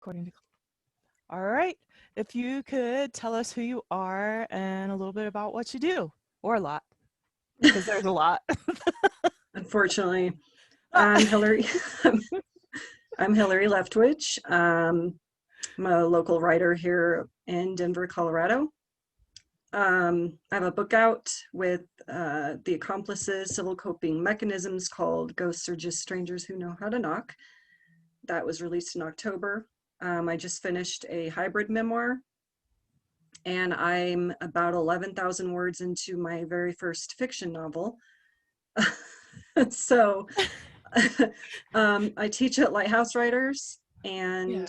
According to, all right. If you could tell us who you are and a little bit about what you do, or a lot, because there's a lot. Unfortunately, I'm Hillary. I'm Hillary Leftwich. I'm a local writer here in Denver, Colorado. I have a book out with the accomplices, civil coping mechanisms called Ghosts Are Just Strangers Who Know How to Knock. That was released in October. I just finished a hybrid memoir, and I'm about 11,000 words into my very first fiction novel. So I teach at Lighthouse Writers, and Yeah.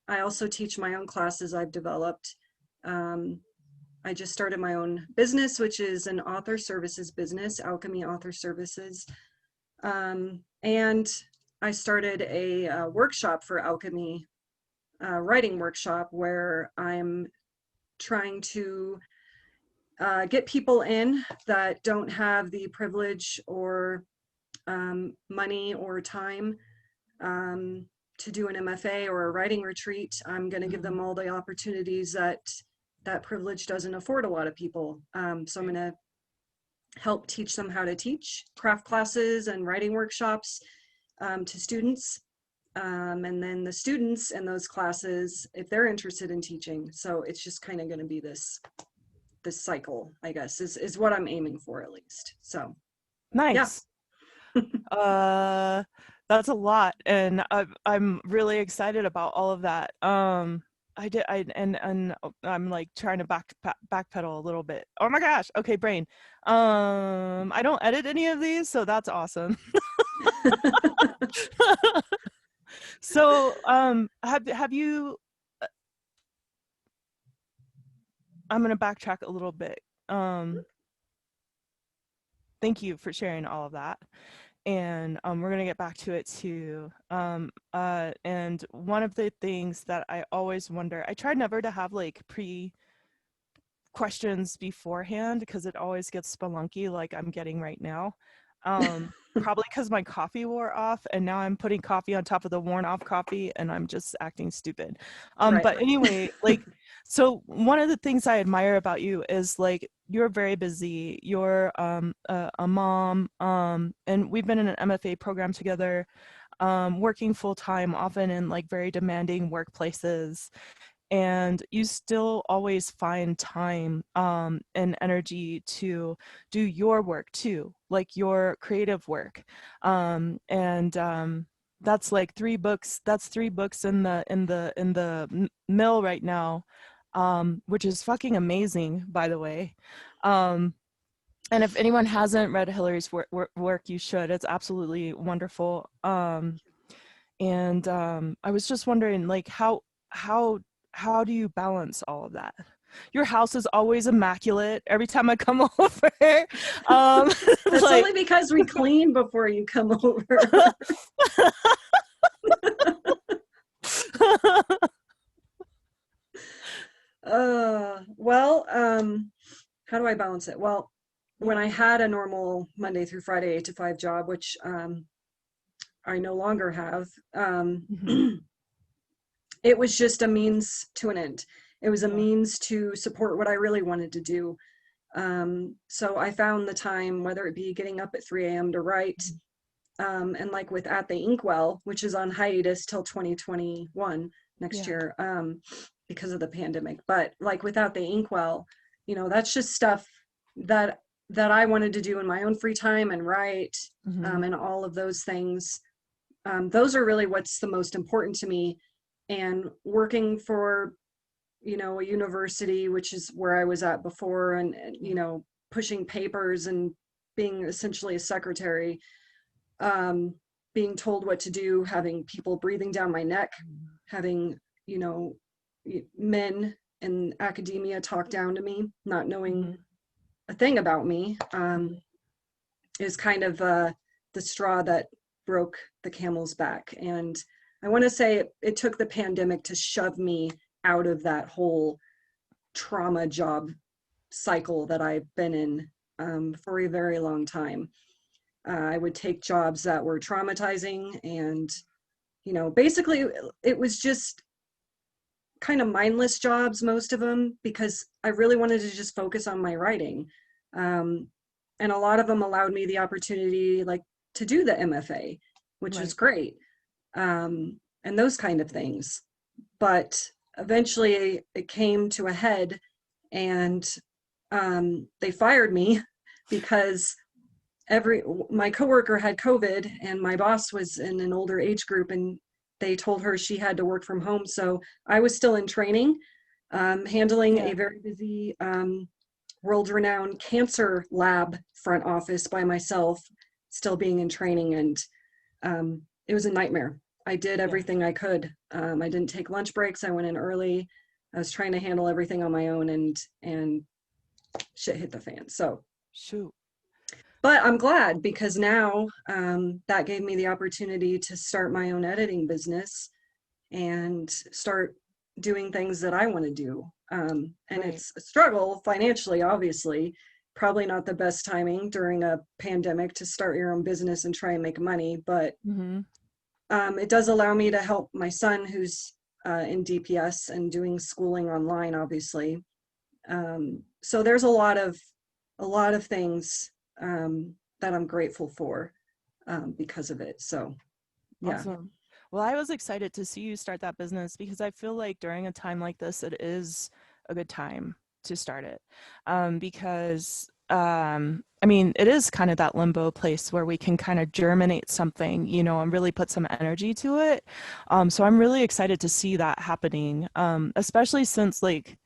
I also teach my own classes I've developed. I just started my own business, which is an author services business, Alchemy Author Services. And I started a workshop for Alchemy, writing workshop, where I'm trying to get people in that don't have the privilege or money or time to do an MFA or a writing retreat. I'm going to give them all the opportunities that privilege doesn't afford a lot of people. So I'm going to help teach them how to teach craft classes and writing workshops to students. And then the students in those classes, if they're interested in teaching. So it's just kind of going to be this cycle, I guess, is what I'm aiming for, at least. So yeah. Nice. Uh, that's a lot, and I'm really excited about all of that. And I'm like trying to backpedal a little bit. Oh my gosh. Okay, brain. I don't edit any of these, so that's awesome. So, have you? I'm gonna backtrack a little bit. Thank you for sharing all of that. And we're going to get back to it too. And one of the things that I always wonder, I try never to have like questions beforehand, because it always gets spelunky like I'm getting right now. Probably because my coffee wore off, and now I'm putting coffee on top of the worn off coffee, and I'm just acting stupid. Right. But anyway, like, so one of the things I admire about you is like you're very busy. You're a mom, and we've been in an MFA program together, working full time, often in like very demanding workplaces, and you still always find time and energy to do your work too, like your creative work. And that's like three books. That's three books in the mill right now, which is fucking amazing, by the way. And if anyone hasn't read Hillary's work, you should. It's absolutely wonderful. And I was just wondering, like, how how do you balance all of that? Your house is always immaculate every time I come over. That's Like, only because we clean before you come over. Well, how do I balance it? Well, when yeah. I had a normal Monday through Friday 8 to 5 job, which I no longer have, Mhm. it was just a means to an end. It was a Yeah. means to support what I really wanted to do. So I found the time, whether it be getting up at 3 a.m. to write, and like with At the Inkwell, which is on hiatus till 2021 next Yeah. year, because of the pandemic. But like without the Inkwell, that's just stuff that I wanted to do in my own free time and write, Mhm. and all of those things. Those are really what's the most important to me. And working for, a university, which is where I was at before, and Yeah. pushing papers and being essentially a secretary, um, being told what to do, having people breathing down my neck, Mhm. having, you know, men in academia talk down to me, not knowing Mhm. a thing about me, Mhm. is kind of the straw that broke the camel's back. And I want to say it took the pandemic to shove me out of that whole trauma job cycle that I've been in, for a very long time. I would take jobs that were traumatizing, and basically it was just kind of mindless jobs, most of them, because I really wanted to just focus on my writing. And a lot of them allowed me the opportunity, like, to do the MFA, which was Right. great, and those kind of things. But eventually it came to a head, and they fired me because my coworker had COVID, and my boss was in an older age group, and they told her she had to work from home. So I was still in training, handling Yeah. a very busy world-renowned cancer lab front office by myself, still being in training, and it was a nightmare. I did Yeah. everything I could. I didn't take lunch breaks. I went in early. I was trying to handle everything on my own, and shit hit the fan. So, Shoot. but I'm glad, because now that gave me the opportunity to start my own editing business and start doing things that I want to do. And Right. it's a struggle financially, obviously. Probably not the best timing during a pandemic to start your own business and try and make money, but Mm-hmm. it does allow me to help my son, who's in DPS and doing schooling online, obviously. So there's a lot of things that I'm grateful for because of it. So yeah. Awesome. Well, I was excited to see you start that business because I feel like during a time like this, it is a good time to start it. Because I mean, it is kind of that limbo place where we can kind of germinate something, you know, and really put some energy to it. So I'm really excited to see that happening, especially since like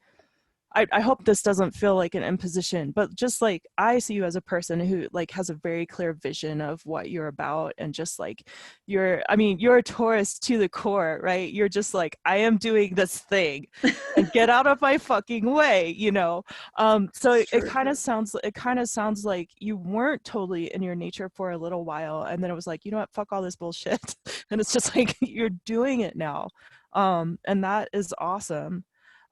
I hope this doesn't feel like an imposition, but just like I see you as a person who like has a very clear vision of what you're about, and just like I mean, you're a Taurus to the core, right? You're just like, I am doing this thing and get out of my fucking way, you know? So It's it true. kind of sounds like you weren't totally in your nature for a little while. And then it was like, you know what, fuck all this bullshit. And it's just like, you're doing it now. And that is awesome.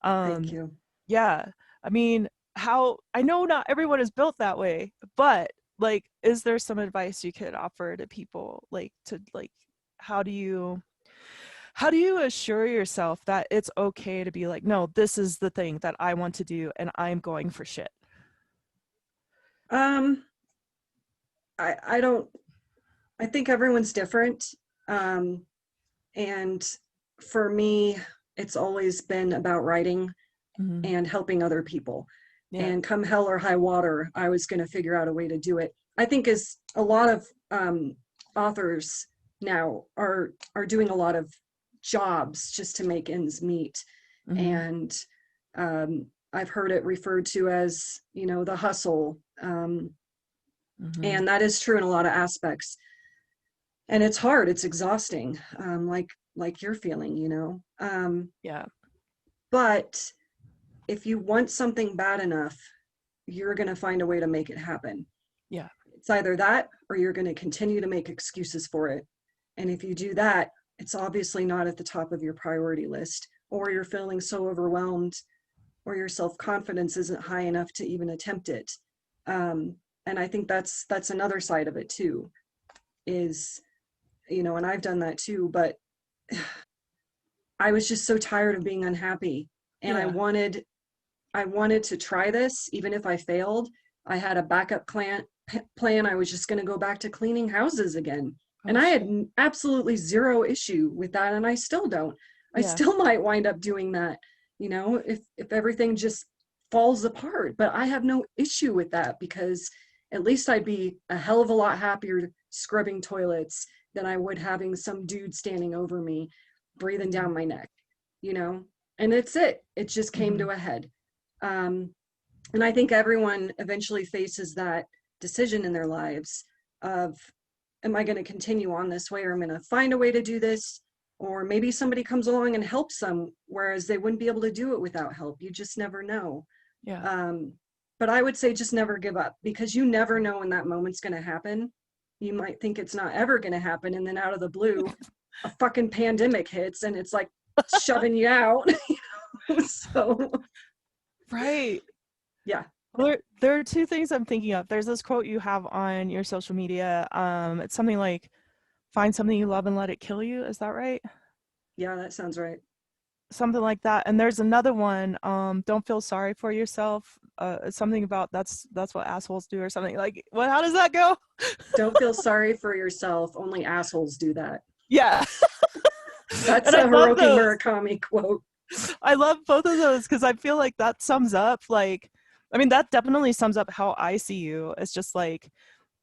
Thank Um, you. yeah. I mean, how I know not everyone is built that way, but like, is there some advice you could offer to people, like to like how do you assure yourself that it's okay to be like, no, this is the thing that I want to do and I'm going for shit? Um, I don't, I think everyone's different. Um, and for me, it's always been about writing Hmm. and helping other people. Yeah. And come hell or high water, I was going to figure out a way to do it. I think as a lot of authors now are doing a lot of jobs just to make ends meet, Hmm. and I've heard it referred to as, you know, the hustle, Hmm. and that is true in a lot of aspects. And it's hard, it's exhausting, like you're feeling, you know. Yeah. But if you want something bad enough, you're going to find a way to make it happen. Yeah. It's either that or you're going to continue to make excuses for it. And if you do that, it's obviously not at the top of your priority list, or you're feeling so overwhelmed, or your self-confidence isn't high enough to even attempt it. Um, and I think that's another side of it too, is, you know, and I've done that too, but I was just so tired of being unhappy, and Yeah. I wanted to try this. Even if I failed, I had a backup plan. I was just going to go back to cleaning houses again. Oh And I had shit. absolutely zero issue with that. And I still don't. I Yeah. still might wind up doing that, you know, if everything just falls apart. But I have no issue with that, because at least I'd be a hell of a lot happier scrubbing toilets than I would having some dude standing over me, breathing Hmm. down my neck, you know? And it's it. It just came Hmm. to a head. Um, and I think everyone eventually faces that decision in their lives of, am I going to continue on this way, or I'm going to find a way to do this? Or maybe somebody comes along and helps them, whereas they wouldn't be able to do it without help. You just never know. Yeah. Um, but I would say just never give up, because you never know when that moment's going to happen. You might think it's not ever going to happen, and then out of the blue, a fucking pandemic hits and it's like shoving you out. So Right. yeah. There are two things I'm thinking of. There's this quote you have on your social media. It's something like, find something you love and let it kill you. Is that right? Yeah, that sounds right. something like that. And there's another one, don't feel sorry for yourself. Something about that's what assholes do or something. Like, what, how does that go? Don't feel sorry for yourself. Only assholes do that. Yeah. That's And a I love Hiroki those. Murakami quote. I love both of those because I feel like that sums up, like, I mean, that definitely sums up how I see you. It's just like,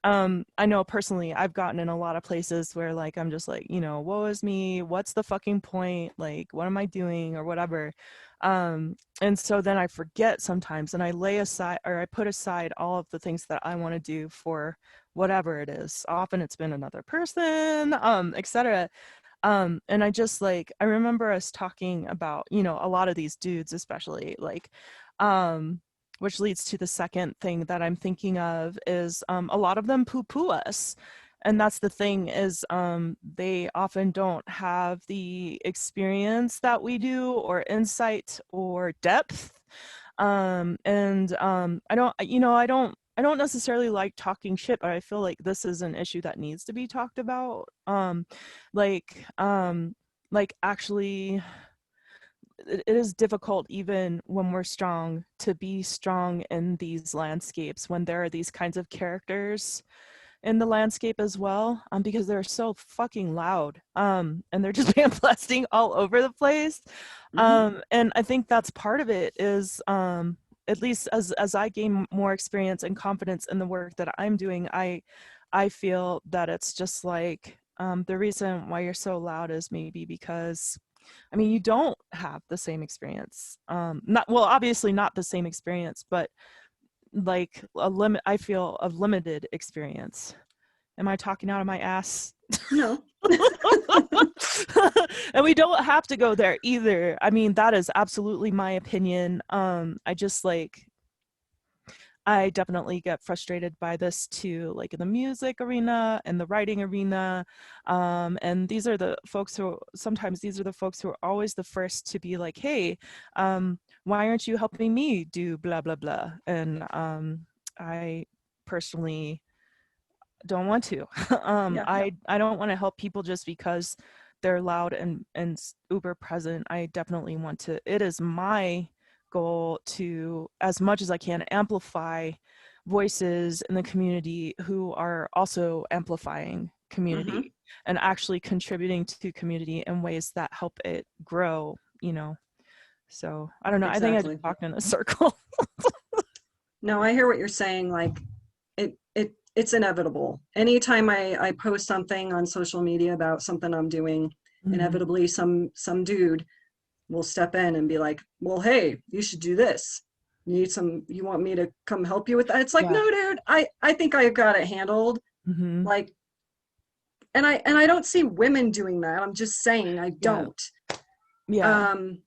I know personally I've gotten in a lot of places where like I'm just like, you know, woe is me, what's the fucking point, like what am I doing or whatever. And so then I forget sometimes, and I lay aside, or I put aside all of the things that I want to do for whatever it is. Often it's been another person, etc. And I just like, I remember us talking about, you know, a lot of these dudes especially, like, which leads to the second thing that I'm thinking of is, a lot of them poo-poo us. And that's the thing is, they often don't have the experience that we do, or insight, or depth. I don't, you know, I don't necessarily like talking shit, but I feel like this is an issue that needs to be talked about. Like, like actually, it is difficult even when we're strong to be strong in these landscapes when there are these kinds of characters in the landscape as well, because they're so fucking loud, and they're just blasting all over the place. Mm-hmm. And I think that's part of it is, at least as I gain more experience and confidence in the work that I'm doing, I feel that it's just like, the reason why you're so loud is maybe because, I mean, you don't have the same experience. Not, well, obviously not the same experience, but like a limit, I feel, of limited experience. Am I talking out of my ass? No. And we don't have to go there either. I mean, that is absolutely my opinion. I just like, I definitely get frustrated by this too, like in the music arena and the writing arena. And these are the folks who, sometimes these are the folks who are always the first to be like, hey, why aren't you helping me do blah, blah, blah? And I personally don't want to. Yeah. I don't want to help people just because they're loud and uber present. I definitely want to, it is my goal to, as much as I can, amplify voices in the community who are also amplifying Mm-hmm. community and actually contributing to community in ways that help it grow, you know. So I don't know, I think I just Exactly. talked in a circle. No, I hear what you're saying. Like it's inevitable. Anytime I post something on social media about something I'm doing, Mhm. inevitably some dude will step in and be like, well, hey, you should do this. You want me to come help you with that? It's like, Yeah. no, dude, I think I've got it handled. Hmm. Like, and I don't see women doing that. I'm just saying I Yeah. don't. Yeah. Um,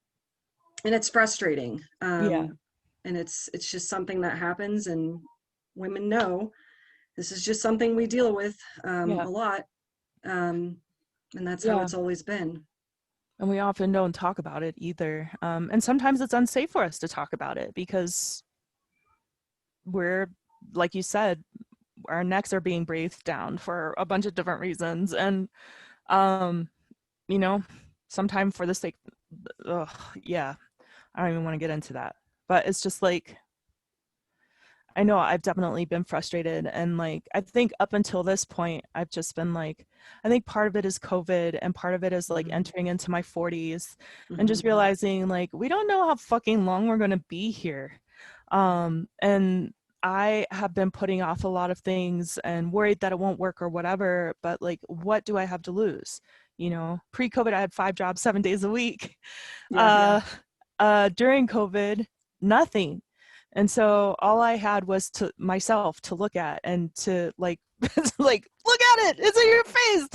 and it's frustrating. Yeah. And it's just something that happens, and women know this is just something we deal with Yeah. a lot. Um, and that's how Yeah. it's always been. And we often don't talk about it either. And sometimes it's unsafe for us to talk about it because we're, like you said, our necks are being breathed down for a bunch of different reasons. And, um, you know, sometimes for the sake, ugh, yeah, I don't even want to get into that. But it's just like, I know I've definitely been frustrated. And like, I think up until this point, I've just been like, I think part of it is COVID and part of it is like Mm-hmm. entering into my 40s and Mm-hmm. just realizing like, we don't know how fucking long we're going to be here. And I have been putting off a lot of things and worried that it won't work or whatever. But like, what do I have to lose? You know, pre-COVID, I had 5 jobs, 7 days a week. Yeah. During COVID, nothing. And so all I had was to myself to look at and to like, like, look at it, it's in your face.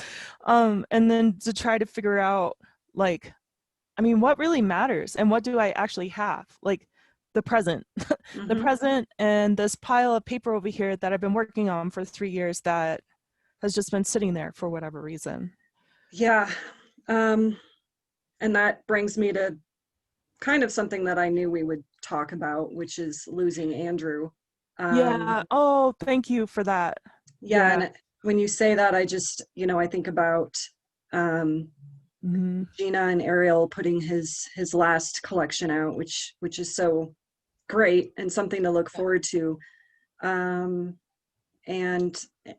And then to try to figure out like, I mean, what really matters and what do I actually have? Like the present, the Mm-hmm. present, and this pile of paper over here that I've been working on for 3 years that has just been sitting there for whatever reason. Yeah. Um, and that brings me to kind of something that I knew we would talk about, which is losing Andrew. Um, Yeah. Oh, thank you for that. yeah, Yeah. and when you say that, I just, I think about, um, Mm-hmm. Gina and Ariel putting his last collection out, which is so great and something to look forward to. And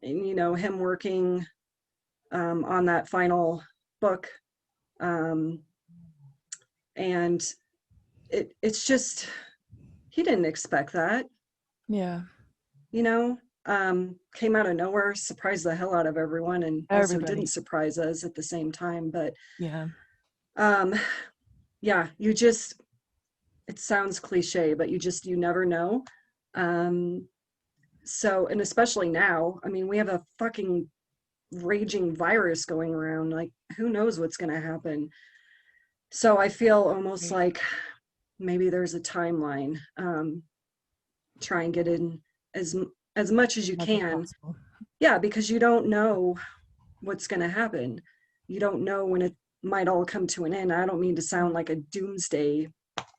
you know, him working on that final book, and it's just, he didn't expect that, Yeah. you know. Came out of nowhere, surprised the hell out of everyone, and also didn't Everybody. surprise us at the same time. But Yeah. um yeah, you just, it sounds cliche, but you never know. um so, and especially now, I mean, we have a fucking raging virus going around, like who knows what's going to happen. So I feel almost Right. like maybe there's a timeline. Try and get in as as much as you Much as can. possible. Yeah, because you don't know what's going to happen. You don't know when it might all come to an end. I don't mean to sound like a doomsday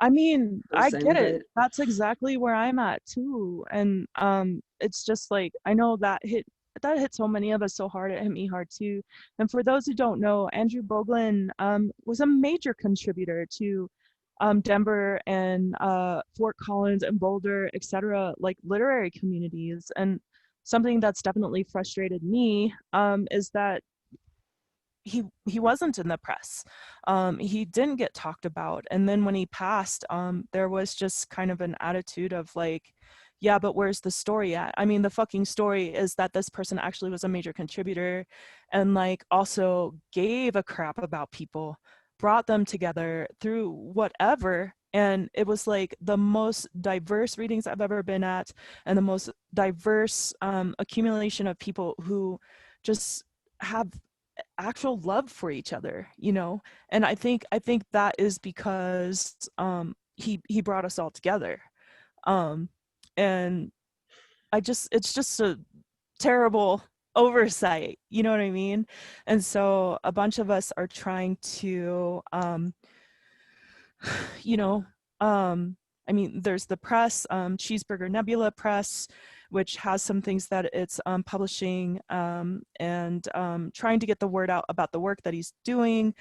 I mean, I person, get it. but That's exactly where I'm at too. And it's just like I know that hit so many of us so hard. It hit me hard too. And for those who don't know, Andrew Boeglin was a major contributor to Denver and Fort Collins and Boulder, etc., like literary communities. And something that's definitely frustrated me is that he wasn't in the press. He didn't get talked about. And then when he passed, there was just kind of an attitude of like, yeah, but where's the story at? I mean, the fucking story is that this person actually was a major contributor and like also gave a crap about people, brought them together through whatever. And it was like the most diverse readings I've ever been at, and the most diverse accumulation of people who just have actual love for each other, you know. And I think that is because he brought us all together. um and it's just a terrible oversight, you know what I mean? And so a bunch of us are trying to you know, I mean, there's the press, Cheeseburger Nebula Press, which has some things that it's publishing, and trying to get the word out about the work that he's doing.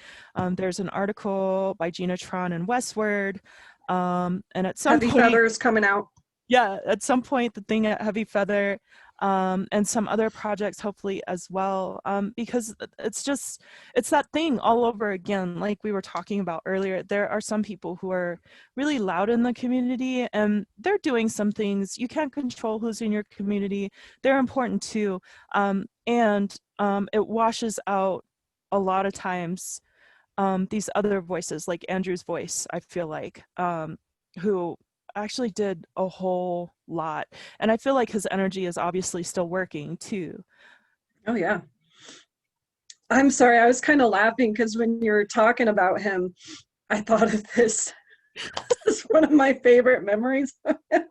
There's an article by Gina Tron and Westward, and at some Heavy point, Feathers coming out. yeah, at some point the thing at Heavy Feather, and some other projects hopefully as well, because it's that thing all over again, like we were talking about earlier. There are some people who are really loud in the community and they're doing some things. You can't control who's in your community. They're important too, and it washes out a lot of times these other voices like Andrew's voice, I feel like, who actually did a whole lot. And I feel like his energy is obviously still working too. Oh yeah. I'm sorry, I was kind of laughing because when you were talking about him, I thought of this. This is one of my favorite memories of him.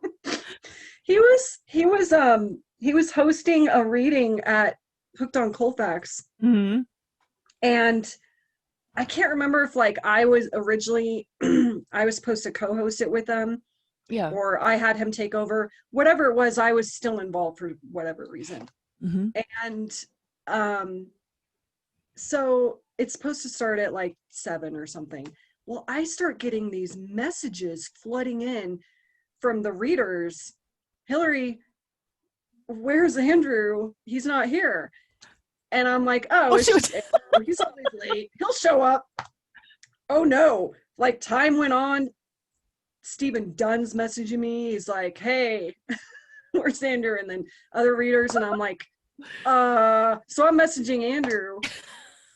He was hosting a reading at Hooked on Colfax. Mm-hmm. And I can't remember if like I was originally I was supposed to co-host it with them, Yeah. or I had him take over. Whatever it was, I was still involved for whatever reason. Mm-hmm. And um so it's supposed to start at like 7 or something. Well, I start getting these messages flooding in from the readers. Hillary, where's Andrew? He's not here. And I'm like, oh, Oh, it's she was. just Andrew. He's always late. He'll show up. Oh no. Like time went on. Stephen Dunn's messaging me. He's like, hey, where's Andrew? And then other readers. And I'm like, so I'm messaging Andrew.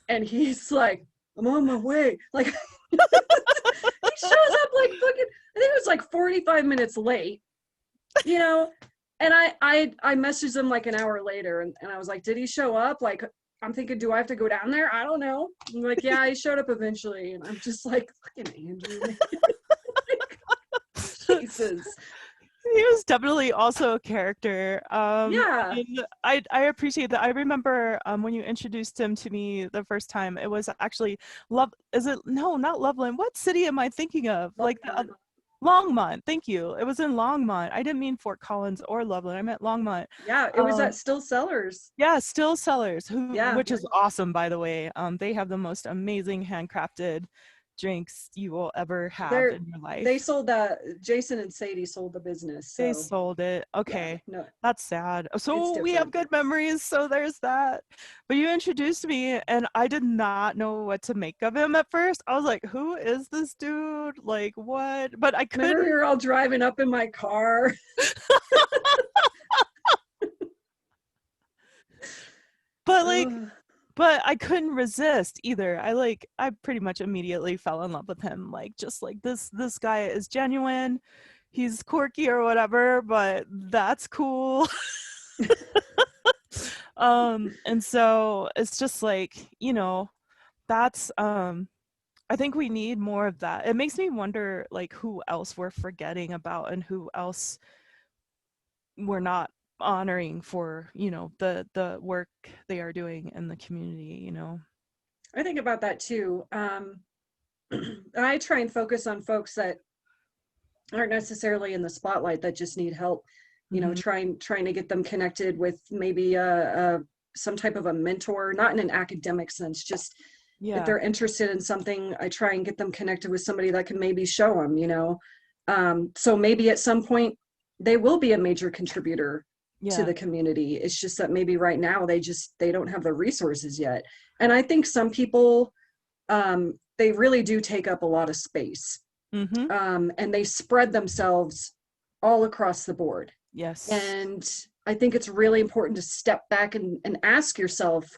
And he's like, I'm on my way. Like, he shows up like fucking, I think it was like 45 minutes late, you know? And I messaged him like an hour later, and I was like, did he show up? Like, I'm thinking, do I have to go down there? I don't know. I'm like, yeah, he showed up eventually. And I'm just like, fucking Andrew. Jesus. He was definitely also a character. Yeah. And I appreciate that. I remember when you introduced him to me the first time, it was actually Love. Is it? No, not Loveland. What city am I thinking of? Like the other, Longmont. Thank you. It was in Longmont. I didn't mean Fort Collins or Loveland. I meant Longmont. Yeah, it was at Still Sellers. Yeah, Still Sellers, Yeah. which is awesome, by the way. They have the most amazing handcrafted drinks you will ever have in your They life. sold that. Jason and Sadie sold the business. They So sold it. yeah, Okay. no, That's sad. it's So we have different. good memories, so there's that. But you introduced me and I did not know what to make of him at first. I was like, who is this dude? Like what? But I Remember we couldn't. were all driving up in my car? But like Ugh. but I couldn't resist either. I pretty much immediately fell in love with him. Like just like this guy is genuine. He's quirky or whatever, but that's cool. And so it's just like, that's I think we need more of that. It makes me wonder like who else we're forgetting about and who else we're not honoring for, the work they are doing in the community. I think about that too. I try and focus on folks that aren't necessarily in the spotlight, that just need help. Mm-hmm. Trying to get them connected with maybe some type of a mentor, not in an academic sense, just if Yeah. they're interested in something, I try and get them connected with somebody that can maybe show them. So maybe at some point they will be a major contributor to Yeah. the community. It's just that maybe right now they don't have the resources yet. And I think some people, they really do take up a lot of space, Mm-hmm. and they spread themselves all across the board. Yes. And I think it's really important to step back and ask yourself,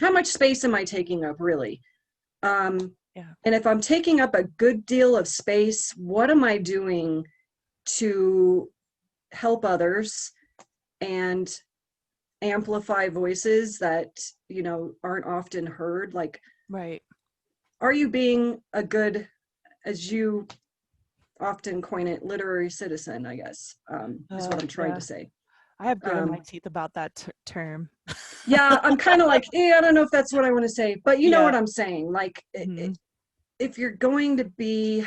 how much space am I taking up really? Yeah. And if I'm taking up a good deal of space, what am I doing to help others and amplify voices that, aren't often heard? Like, Right. are you being a good, as you often coin it, literary citizen, I guess, is what I'm trying Yeah. to say. I have grit in my Um, teeth about that term. yeah, I'm kind of like, I don't know if that's what I want to say, but you know Yeah. what I'm saying. Like, Mm-hmm. if you're going to be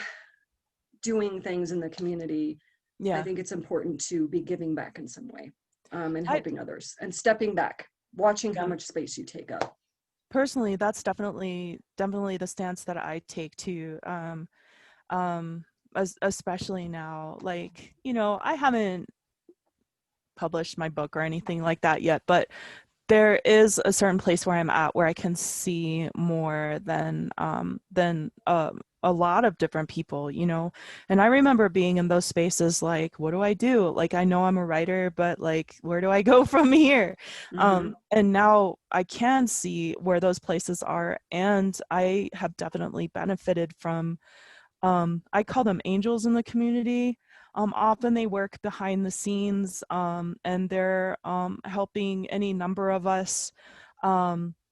doing things in the community, I Yeah. think it's important to be giving back in some way, and I helping others and stepping back, watching how yeah. much space you take up. Personally, that's definitely the stance that I take too. Especially now, like, I haven't published my book or anything like that yet, but there is a certain place where I'm at where I can see more than a lot of different people. And I remember being in those spaces like, what do I do? Like, I know I'm a writer, but like, where do I go from here? Mm-hmm. And now I can see where those places are, and I have definitely benefited from, I call them angels in the community. Often they work behind the scenes, and they're helping any number of us,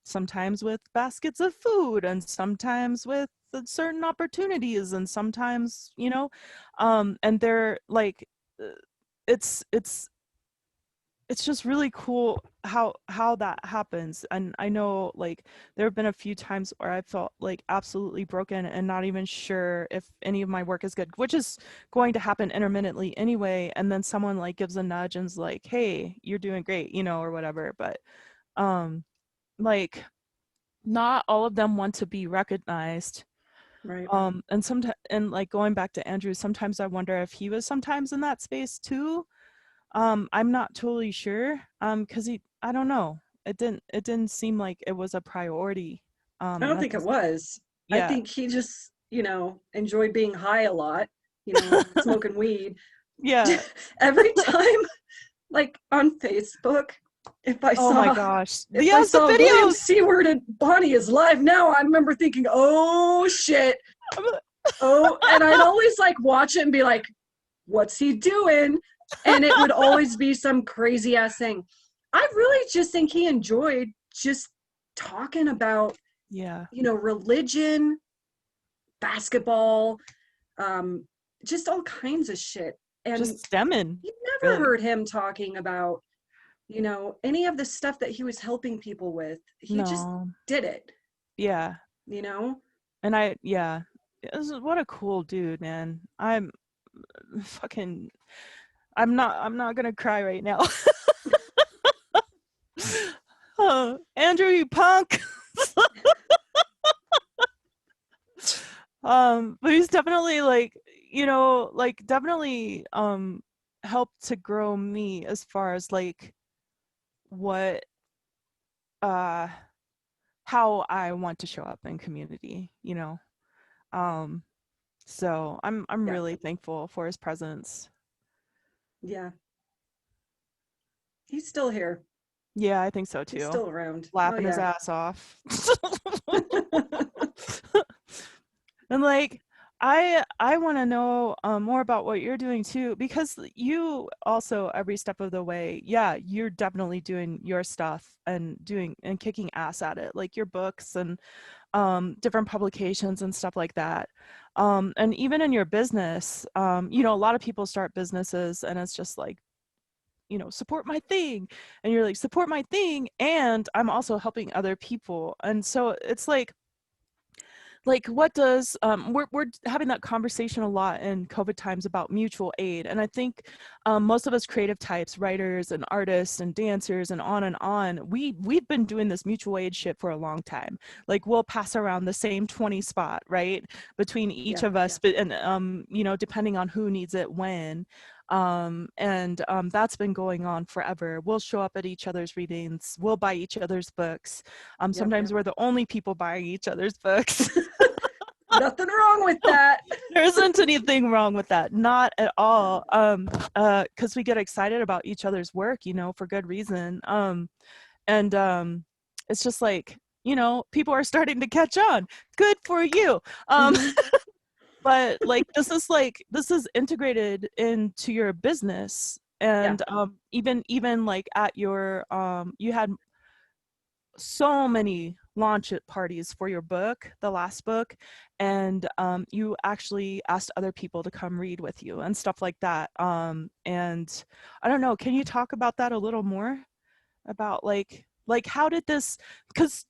sometimes with baskets of food and sometimes with certain opportunities and sometimes, and they're like, uh, it's just really cool how that happens. And I know like there have been a few times where I felt like absolutely broken and not even sure if any of my work is good, which is going to happen intermittently anyway, and then someone like gives a nudge and's like, hey, you're doing great, or whatever. But um like, not all of them want to be recognized. Right. And sometimes, and like going back to Andrew, sometimes I wonder if he was sometimes in that space too. I'm not totally sure. Because I don't know. It didn't seem like it was a priority. I don't think it was. I Yeah. think he just, enjoyed being high a lot, smoking weed. Yeah. Every time, like on Facebook, if I Oh my saw gosh. if I Yes, the saw William videos. Seward and Bonnie is live now, I remember thinking, oh shit. Oh, and I'd always like watch it and be like, what's he doing? And it would always be some crazy ass thing. I really just think he enjoyed just talking about, Yeah. religion, basketball, um, just all kinds of shit. And Just stemming, you never really. heard him talking about, any of the stuff that he was helping people with. He just No. did it, Yeah. you know? Yeah. what a cool dude, man. Fucking, I'm not gonna cry right now. Andrew, you punk. But he's definitely like, like definitely helped to grow me as far as like what uh how I want to show up in community, Um so I'm Yeah. really thankful for his presence. Yeah. He's still here. Yeah, I think so He's too. still around. Oh Laughing his yeah. ass off. And like I want to know more about what you're doing too, because you also every step of the way, yeah, you're definitely doing your stuff and doing and kicking ass at it, like your books and different publications and stuff like that. And even in your business, a lot of people start businesses and it's just like, support my thing, and you're like, support my thing, and I'm also helping other people. And so it's like what does we're having that conversation a lot in COVID times about mutual aid. And I think most of us creative types, writers and artists and dancers and on, we've been doing this mutual aid shit for a long time. Like we'll pass around the same 20 spot, right, between each Yeah. of us, but and depending on who needs it when. And that's been going on forever. We'll show up at each other's readings, we'll buy each other's books. Yep. Sometimes we're the only people buying each other's books. Nothing wrong with that. There isn't anything wrong with that, not at all. Because we get excited about each other's work, for good reason. And it's just like, people are starting to catch on. Good for you. Hmm. But like this is integrated into your business. Yeah. And even like at your you had so many launch parties for your book, the last book, and you actually asked other people to come read with you and stuff like that. And I don't know, can you talk about that a little more? About like how did this, because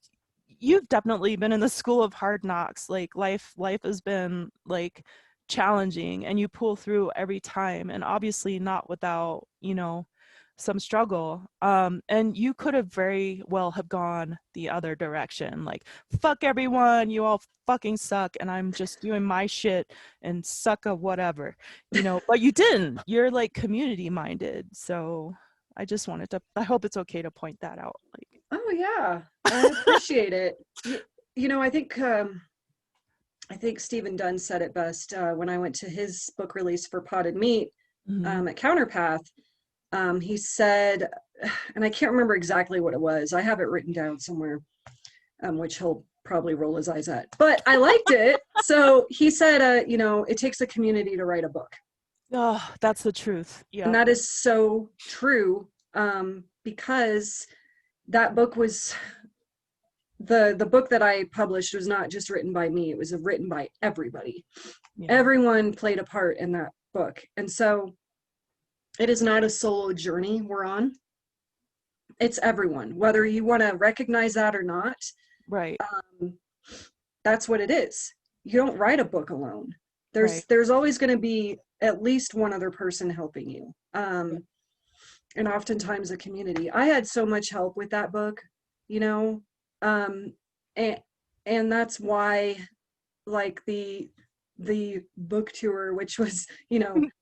you've definitely been in the school of hard knocks, like life has been like challenging and you pull through every time, and obviously not without some struggle. And you could have very well have gone the other direction, like fuck everyone, you all fucking suck and I'm just doing my shit and suck of whatever, but you didn't. You're like community minded. So I hope it's okay to point that out. Like, Oh yeah. I appreciate it. I think Stephen Dunn said it best when I went to his book release for Potted Meat mhm. at Counterpath. He said, and I can't remember exactly what it was. I have it written down somewhere, which he'll probably roll his eyes at. But I liked it. So he said, it takes a community to write a book. Oh, that's the truth. And Yep. that is so true, because that book was the book that I published was not just written by me. It was written by everybody. Yeah. Everyone played a part in that book. And so it is not a solo journey we're on. It's everyone, whether you want to recognize that or not. Right. That's what it is. You don't write a book alone. Right. There's always going to be at least one other person helping you. And oftentimes a community. I had so much help with that book, you know, um, and that's why, like the book tour, which was,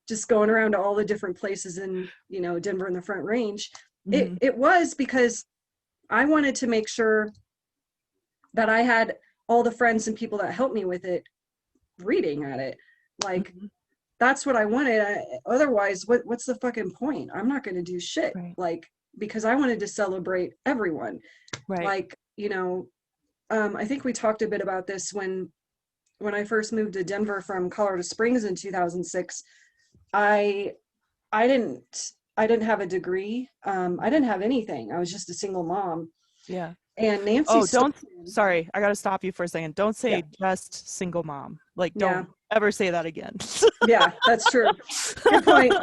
just going around to all the different places in, Denver and the Front Range, Mhm. it was because I wanted to make sure that I had all the friends and people that helped me with it reading at it. Like, Mhm. that's what I wanted. Otherwise, what's the fucking point? I'm not going to do shit. Right. Like, because I wanted to celebrate everyone. Right. Like, I think we talked a bit about this when I first moved to Denver from Colorado Springs in 2006. I didn't have a degree. I didn't have anything. I was just a single mom. Yeah. And Nancy Oh, don't, Stoneman, sorry, I gotta stop you for a second. Don't yeah, say just single mom. Like, yeah, don't ever say that again. yeah, that's true. Good point.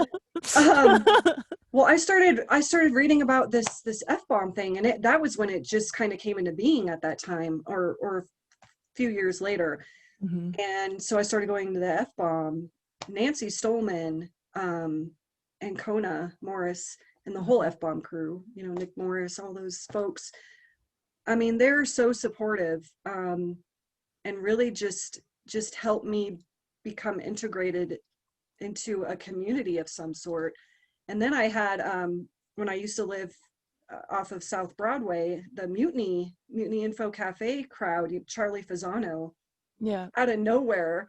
Well, I started reading about this F-bomb thing, and that was when it just kind of came into being at that time, or a few years later. Mm-hmm. And so I started going to the F-Bomb, Nancy Stolman, and Kona Morris, and the whole F-Bomb crew, Nick Morris, all those folks. I mean, they're so supportive, and really just helped me become integrated into a community of some sort. And then I had, when I used to live off of South Broadway, the Mutiny Info Cafe crowd, Charlie Fasano, Yeah. out of nowhere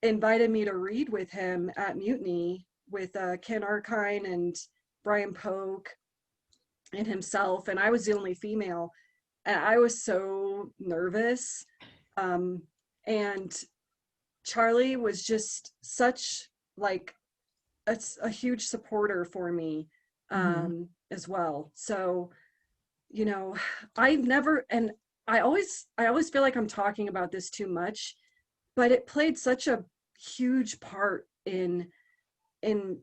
invited me to read with him at Mutiny with Ken Arkine and Brian Polk and himself. And I was the only female. And I was so nervous. And Charlie was just such like a huge supporter for me, Mm-hmm. as well. So, I've never, and I always feel like I'm talking about this too much, but it played such a huge part in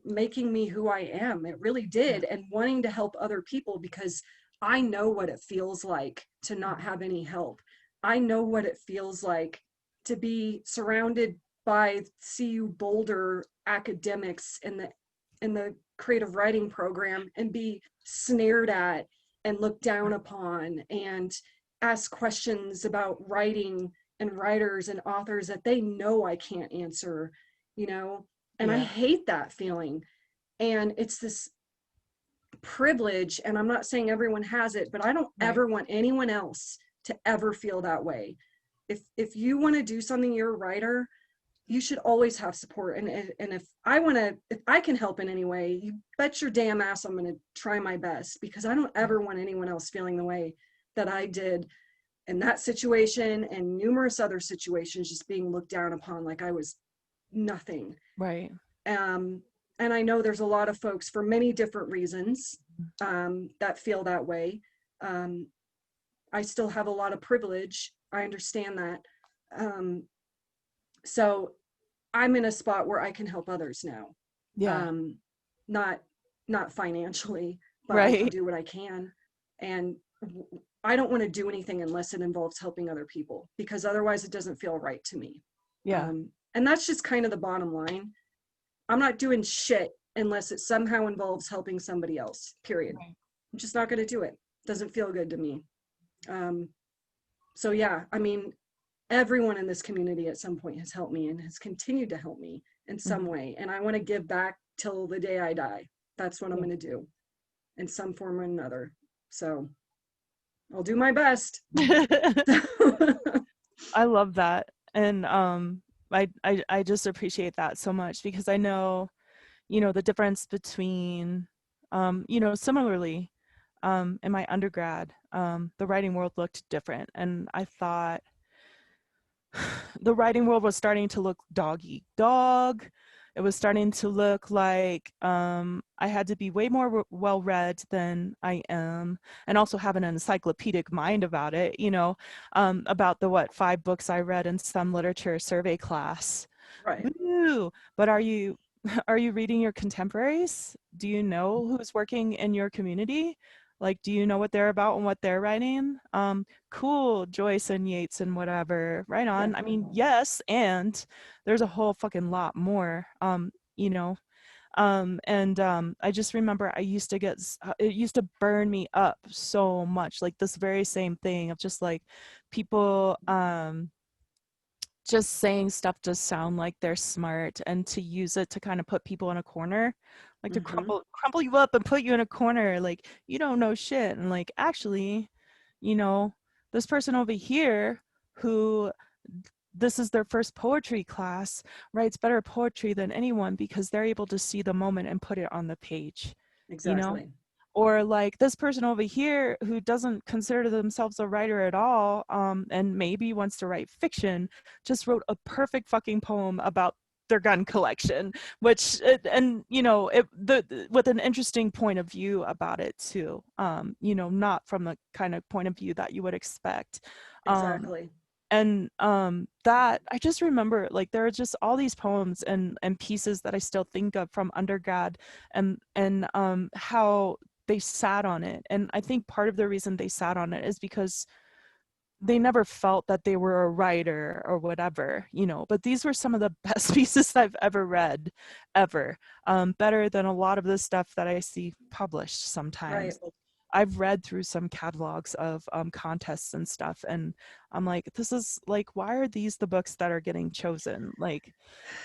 making me who I am. It really did. And wanting to help other people, because I know what it feels like to not have any help. I know what it feels like to be surrounded by CU Boulder academics in the creative writing program and be sneered at and looked down upon and ask questions about writing and writers and authors that they know I can't answer, you know, and I Yeah. hate that feeling. And it's this privilege, and I'm not saying everyone has it, but I don't Right. ever want anyone else to ever feel that way. If you want to do something, you're a writer, you should always have support. And if I can help in any way, you bet your damn ass I'm going to try my best, because I don't ever want anyone else feeling the way that I did in that situation and numerous other situations, just being looked down upon like I was nothing. Right. um, and I know there's a lot of folks for many different reasons, that feel that way. um, I still have a lot of privilege, I understand that. um, so I'm in a spot where I can help others now. Yeah. um, not not financially, but I can Right. do what I can. And I don't want to do anything unless it involves helping other people, because otherwise it doesn't feel right to me. Yeah. And that's just kind of the bottom line. I'm not doing shit unless it somehow involves helping somebody else, period. Right. I'm just not going to do it. Doesn't feel good to me. Um, so yeah, I mean, everyone in this community at some point has helped me and has continued to help me in some Mhm. way. And I want to give back till the day I die. That's what I'm Yeah. going to do in some form or another. So I'll do my best. I love that. And I just appreciate that so much, because I know, the difference between, similarly, in my undergrad, the writing world looked different. And I thought the writing world was starting to look dog eat dog. It was starting to look like I had to be way more well read than I am, and also have an encyclopedic mind about it, about the 5 books I read in some literature survey class. Right. Woo! But are you are you reading your contemporaries? Do you know who's working in your community? Like, do you know what they're about and what they're writing? Cool, Joyce and Yates and whatever. Right Yeah. on. I mean, yes, and there's a whole fucking lot more. You know, and I just remember I used to it used to burn me up so much, like this very same thing of just like people just saying stuff to sound like they're smart, and to use it to kind of put people in a corner, like to Mm-hmm. crumple you up and put you in a corner, like you don't know shit. And like, actually, you know this person over here, who this is their first poetry class, writes better poetry than anyone, because they're able to see the moment and put it on the page, you know Exactly. or like this person over here who doesn't consider themselves a writer at all, and maybe wants to write fiction, just wrote a perfect fucking poem about their gun collection, which and with an interesting point of view about it too, not from the kind of point of view that you would expect. um, Exactly. and that I just remember, like, there are just all these poems and pieces that I still think of from undergrad, and how they sat on it. And I think part of the reason they sat on it is because they never felt that they were a writer or whatever, you know, but these were some of the best pieces I've ever read, ever. Better than a lot of the stuff that I see published Right. sometimes. Like, I've read through some catalogs of contests and stuff, and I'm like, this is like, why are these the books that are getting chosen? Like,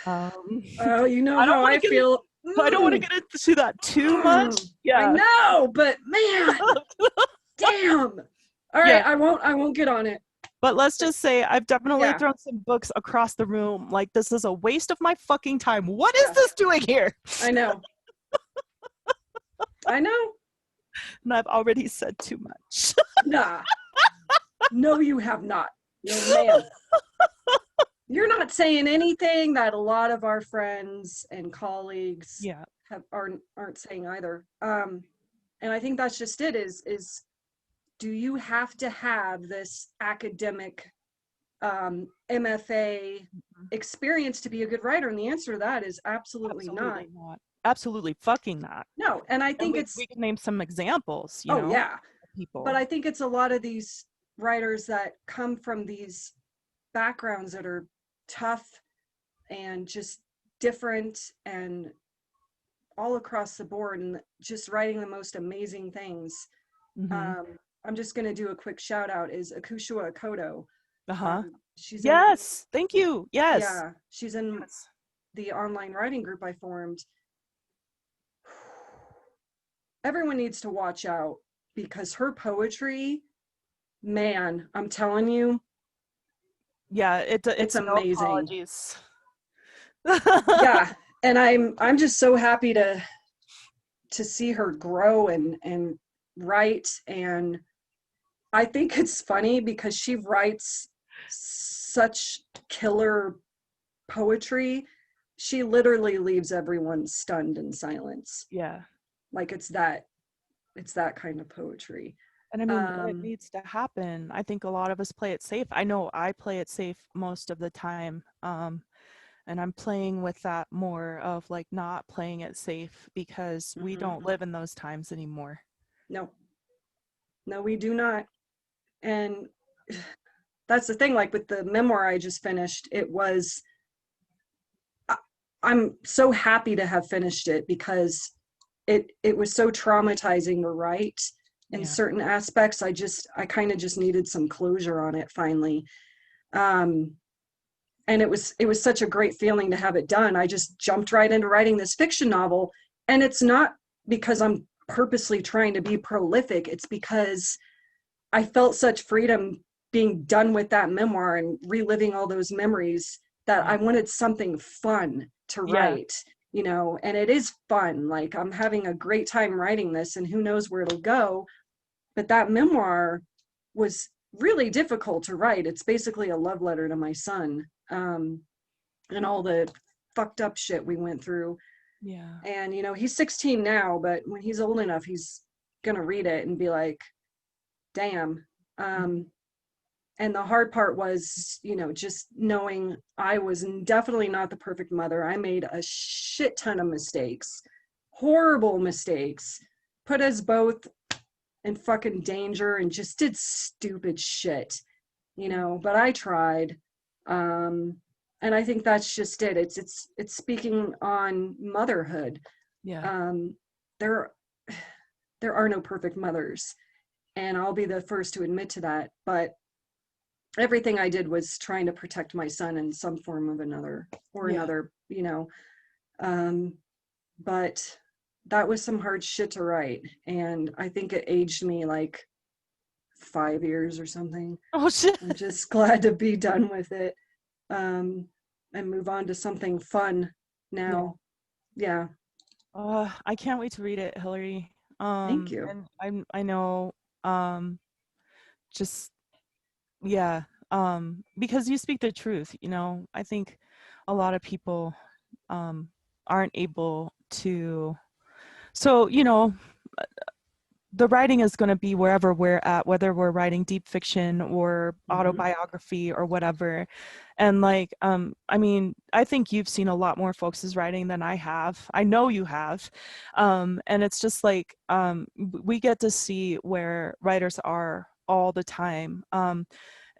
Oh, you know I don't how want I to get feel. I don't want to get into that too much. I Yeah. know, but man, damn. All Yeah. right, I won't get on it. But let's just say I've definitely Yeah, thrown some books across the room. Like, this is a waste of my fucking time. What is yeah. this doing here? I know. I know. And I've already said too much. Nah. No, you have not. No, ma'am. You're not saying anything that a lot of our friends and colleagues Yeah. aren't saying either. And I think that's just it. Is do you have to have this academic MFA experience to be a good writer? And the answer to that is absolutely not. Absolutely not. Absolutely fucking not. No, and I And think it's we can name some examples, you oh know, yeah, people. but I think it's a lot of these writers that come from these backgrounds that are tough and just different and all across the board and just writing the most amazing things. I'm just going to do a quick shout out is Akushua Akoto. She's in, Yes. Thank you. Yes. yeah, she's in the online writing group I formed. Everyone needs to watch out because her poetry, man, I'm telling you, Yeah, it's no amazing. apologies. Yeah, and I'm just so happy to see her grow and write. And I think it's funny because she writes such killer poetry. She literally leaves everyone stunned in silence. Yeah. Like it's that kind of poetry. And I mean, it needs to happen. I think a lot of us play it safe. I know I play it safe most of the time. And I'm playing with that more of like not playing it safe because we don't live in those times anymore. No, we do not. And that's the thing, like with the memoir I just finished, I'm so happy to have finished it because it was so traumatizing to write in certain aspects. I kind of just needed some closure on it finally. And it was such a great feeling to have it done. I just jumped right into writing this fiction novel. And it's not because I'm purposely trying to be prolific. It's because I felt such freedom being done with that memoir and reliving all those memories that I wanted something fun to write, you know, and it is fun. Like I'm having a great time writing this and who knows where it'll go. But that memoir was really difficult to write. It's basically a love letter to my son, and all the fucked up shit we went through. Yeah. And, you know, he's 16 now, but when he's old enough, he's going to read it and be like, damn. And the hard part was, you know, just knowing I was definitely not the perfect mother. I made a shit ton of mistakes, horrible mistakes, put us both in fucking danger and just did stupid shit, you know, but I tried. And I think that's just it. It's speaking on motherhood. Yeah. There are no perfect mothers, and I'll be the first to admit to that, but everything I did was trying to protect my son in some form of another, you know. But that was some hard shit to write, and I think it aged me like 5 years or something. Oh shit. I'm just glad to be done with it, and move on to something fun now. Yeah. I can't wait to read it, Hillary. Thank you. And I know, just because you speak the truth, you know. I think a lot of people aren't able to. So, you know, the writing is going to be wherever we're at, whether we're writing deep fiction or autobiography or whatever. And like, I mean, I think you've seen a lot more folks' writing than I have. I know you have. And it's just like, we get to see where writers are all the time.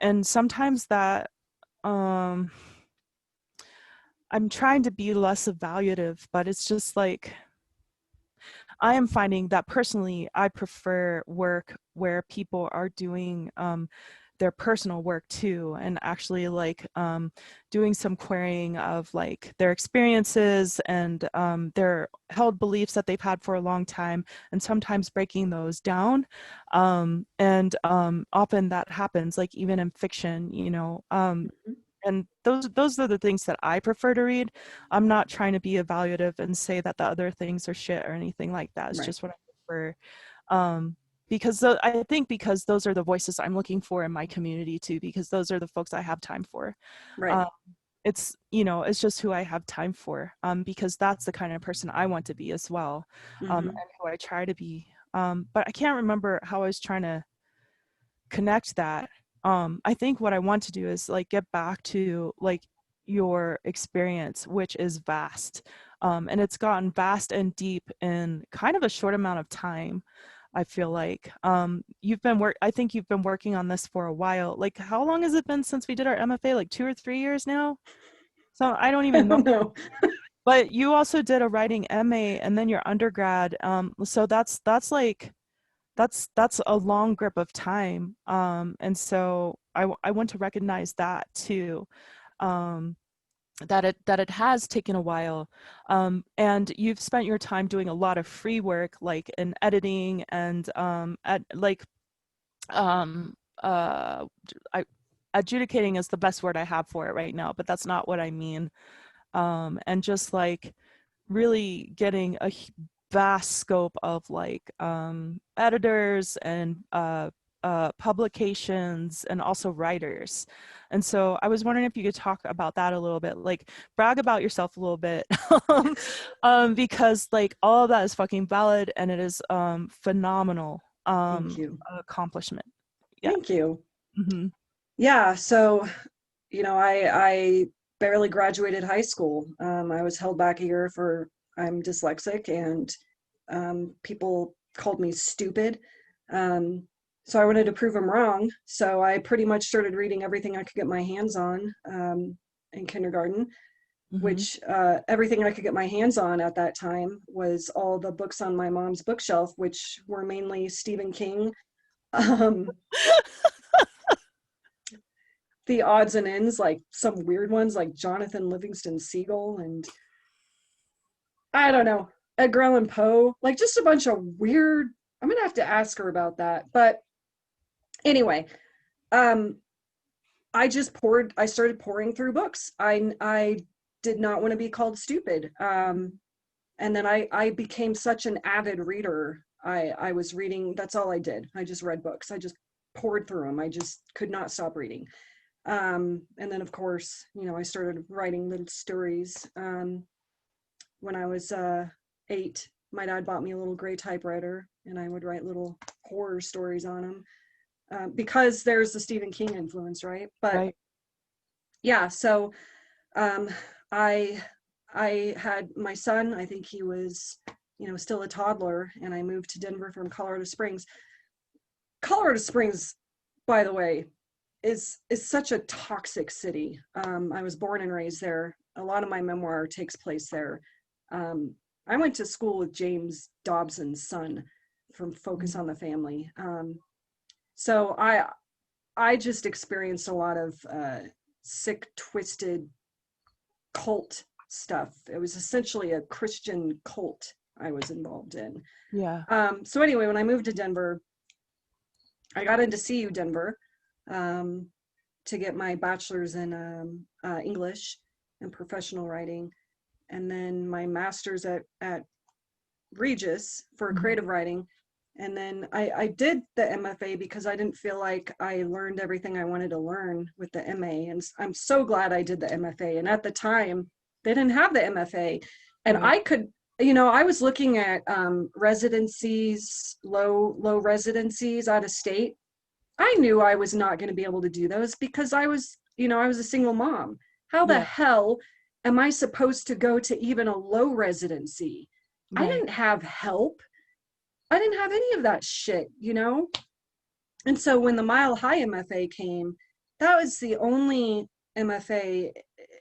and sometimes that, I'm trying to be less evaluative, but it's just like, I am finding that personally, I prefer work where people are doing their personal work too, and actually like doing some querying of like their experiences and their held beliefs that they've had for a long time, and sometimes breaking those down. And often that happens, like even in fiction, you know. Mhm. And those are the things that I prefer to read. I'm not trying to be evaluative and say that the other things are shit or anything like that. It's Right. just what I prefer. Because I think because those are the voices I'm looking for in my community too, because those are the folks I have time for. Right. Um, it's, you know, it's just who I have time for, because that's the kind of person I want to be as well, and Hmm. who I try to be. But I can't remember how I was trying to connect that. I think what I want to do is like get back to like your experience, which is vast. And it's gotten vast and deep in kind of a short amount of time. I feel like I think you've been working on this for a while. Like, how long has it been since we did our MFA? Like 2 or 3 years now? So I don't I even know. don't know. But you also did a writing MA and then your undergrad. So that's a long grip of time, and so I want to recognize that too, um, that it has taken a while, and you've spent your time doing a lot of free work like in editing and at like um, uh, I, adjudicating is the best word I have for it right now, but that's not what I mean, and just like really getting a vast scope of like editors and publications and also writers. And so I was wondering if you could talk about that a little bit, like brag about yourself a little bit, because like all of that is fucking valid and it is phenomenal Thank you. accomplishment. Yeah. Thank you. Hmm. Yeah. So, I barely graduated high school. I was held back a year for I'm dyslexic, and people called me stupid. Um, so I wanted to prove them wrong. So I pretty much started reading everything I could get my hands on in kindergarten, Hmm. which everything I could get my hands on at that time was all the books on my mom's bookshelf, which were mainly Stephen King. Um, the odds and ends, like some weird ones like Jonathan Livingston Seagull and I don't know, Edgar Allan Poe, like just a bunch of weird. I'm gonna have to ask her about that. But anyway, um, I started pouring through books. I did not want to be called stupid. And then I became such an avid reader. I was reading, that's all I did. I just read books. I just poured through them. I just could not stop reading. And then of course, I started writing little stories. When I was 8, my dad bought me a little gray typewriter, and I would write little horror stories on them, because there's the Stephen King influence, right? But Right. yeah, so um, I I had my son. I think he was, still a toddler, and I moved to Denver from Colorado Springs. Colorado Springs, by the way, is such a toxic city. I was born and raised there. A lot of my memoir takes place there. Um, I went to school with James Dobson's son from Focus on the Family. So I just experienced a lot of sick, twisted cult stuff. It was essentially a Christian cult I was involved in. Yeah. So anyway, when I moved to Denver, I got into CU Denver um, to get my bachelor's in English and professional writing, and then my master's at Regis for Mhm. creative writing. And then I did the MFA because I didn't feel like I learned everything I wanted to learn with the MA. And I'm so glad I did the MFA. And at the time, they didn't have the MFA. And Right. I could, I was looking at residencies, low residencies out of state. I knew I was not going to be able to do those because I was a single mom. How the Yeah. hell am I supposed to go to even a low residency? I Right. didn't have help. I didn't have any of that shit. And so when the Mile High MFA came, that was the only MFA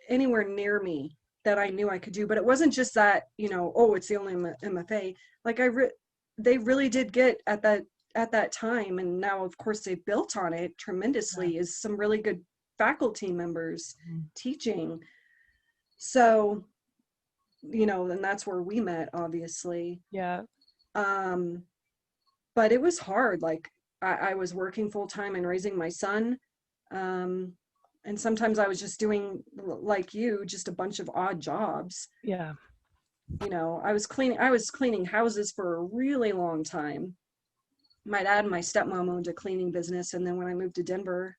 anywhere near me that I knew I could do. But it wasn't just that, you know, oh, it's the only MFA. Like they really did get at that time, and now of course they built on it tremendously, is some really good faculty members teaching. So, you know, and that's where we met, obviously. Yeah. But it was hard. Like I was working full time and raising my son. And sometimes I was just doing, like you, just a bunch of odd jobs. Yeah. You know, I was cleaning houses for a really long time. My dad and my stepmom owned a cleaning business, and then when I moved to Denver,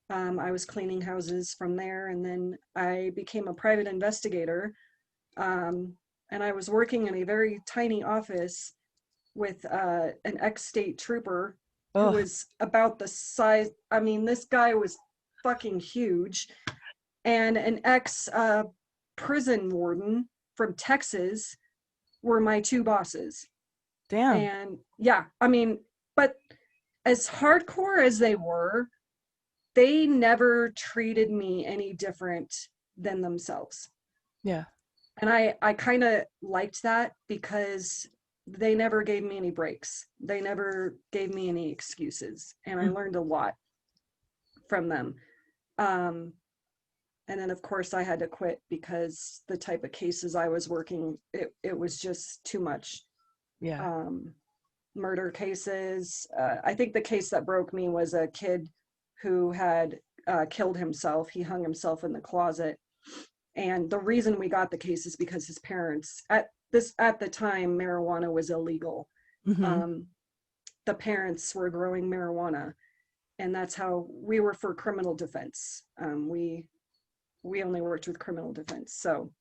I was cleaning houses from there, and then I became a private investigator. And I was working in a very tiny office with an ex-state trooper who Oh, was about the size, I mean, this guy was fucking huge, and an ex-prison warden from Texas were my two bosses. damn. And yeah, I mean, but as hardcore as they were, they never treated me any different than themselves. Yeah. And I kind of liked that, because they never gave me any breaks. They never gave me any excuses. And I learned a lot from them. And then of course I had to quit because the type of cases I was working, it was just too much. Yeah. Murder cases. I think the case that broke me was a kid who had killed himself. He hung himself in the closet. And the reason we got the case is because his parents, at the time, marijuana was illegal. Mm-hmm. The parents were growing marijuana, and that's how we were for criminal defense. We only worked with criminal defense, so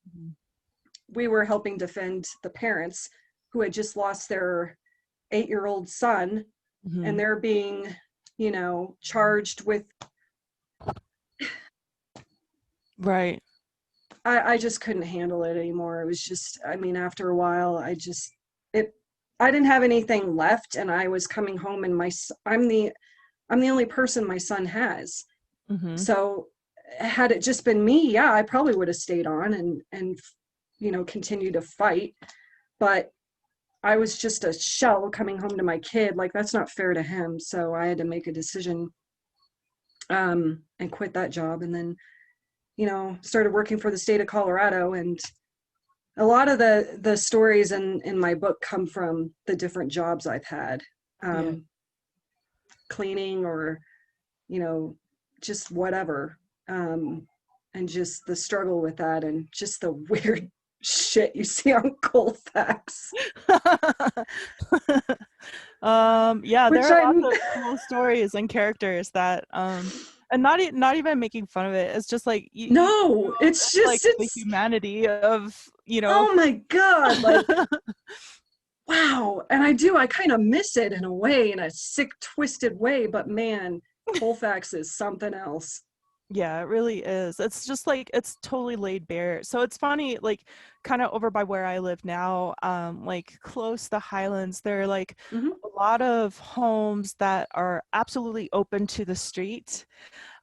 we were helping defend the parents who had just lost their 8-year-old son, Mm-hmm. and they're being, you know, charged with. Right. I just couldn't handle it anymore. It was just, I mean, after a while, I didn't have anything left, and I was coming home, and I'm the only person my son has. Mm-hmm. So had it just been me, yeah, I probably would have stayed on and you know, continued to fight. But I was just a shell coming home to my kid. Like, that's not fair to him. So I had to make a decision, and quit that job, and then, you know, started working for the state of Colorado. And a lot of the stories in my book come from the different jobs I've had, Yeah. cleaning, or, you know, just whatever, and just the struggle with that, and just the weird shit you see on Colfax, Yeah, there which are lots I'm. of cool stories and characters that and not even making fun of it. It's just like No, it's it's like just, the it's, humanity of, oh my God, like, wow. And I kind of miss it in a way, in a sick, twisted way, but man, Colfax is something else. Yeah, it really is. It's just like it's totally laid bare. So it's funny, like kind of over by where I live now, like close to the Highlands, there are like Hmm. a lot of homes that are absolutely open to the street.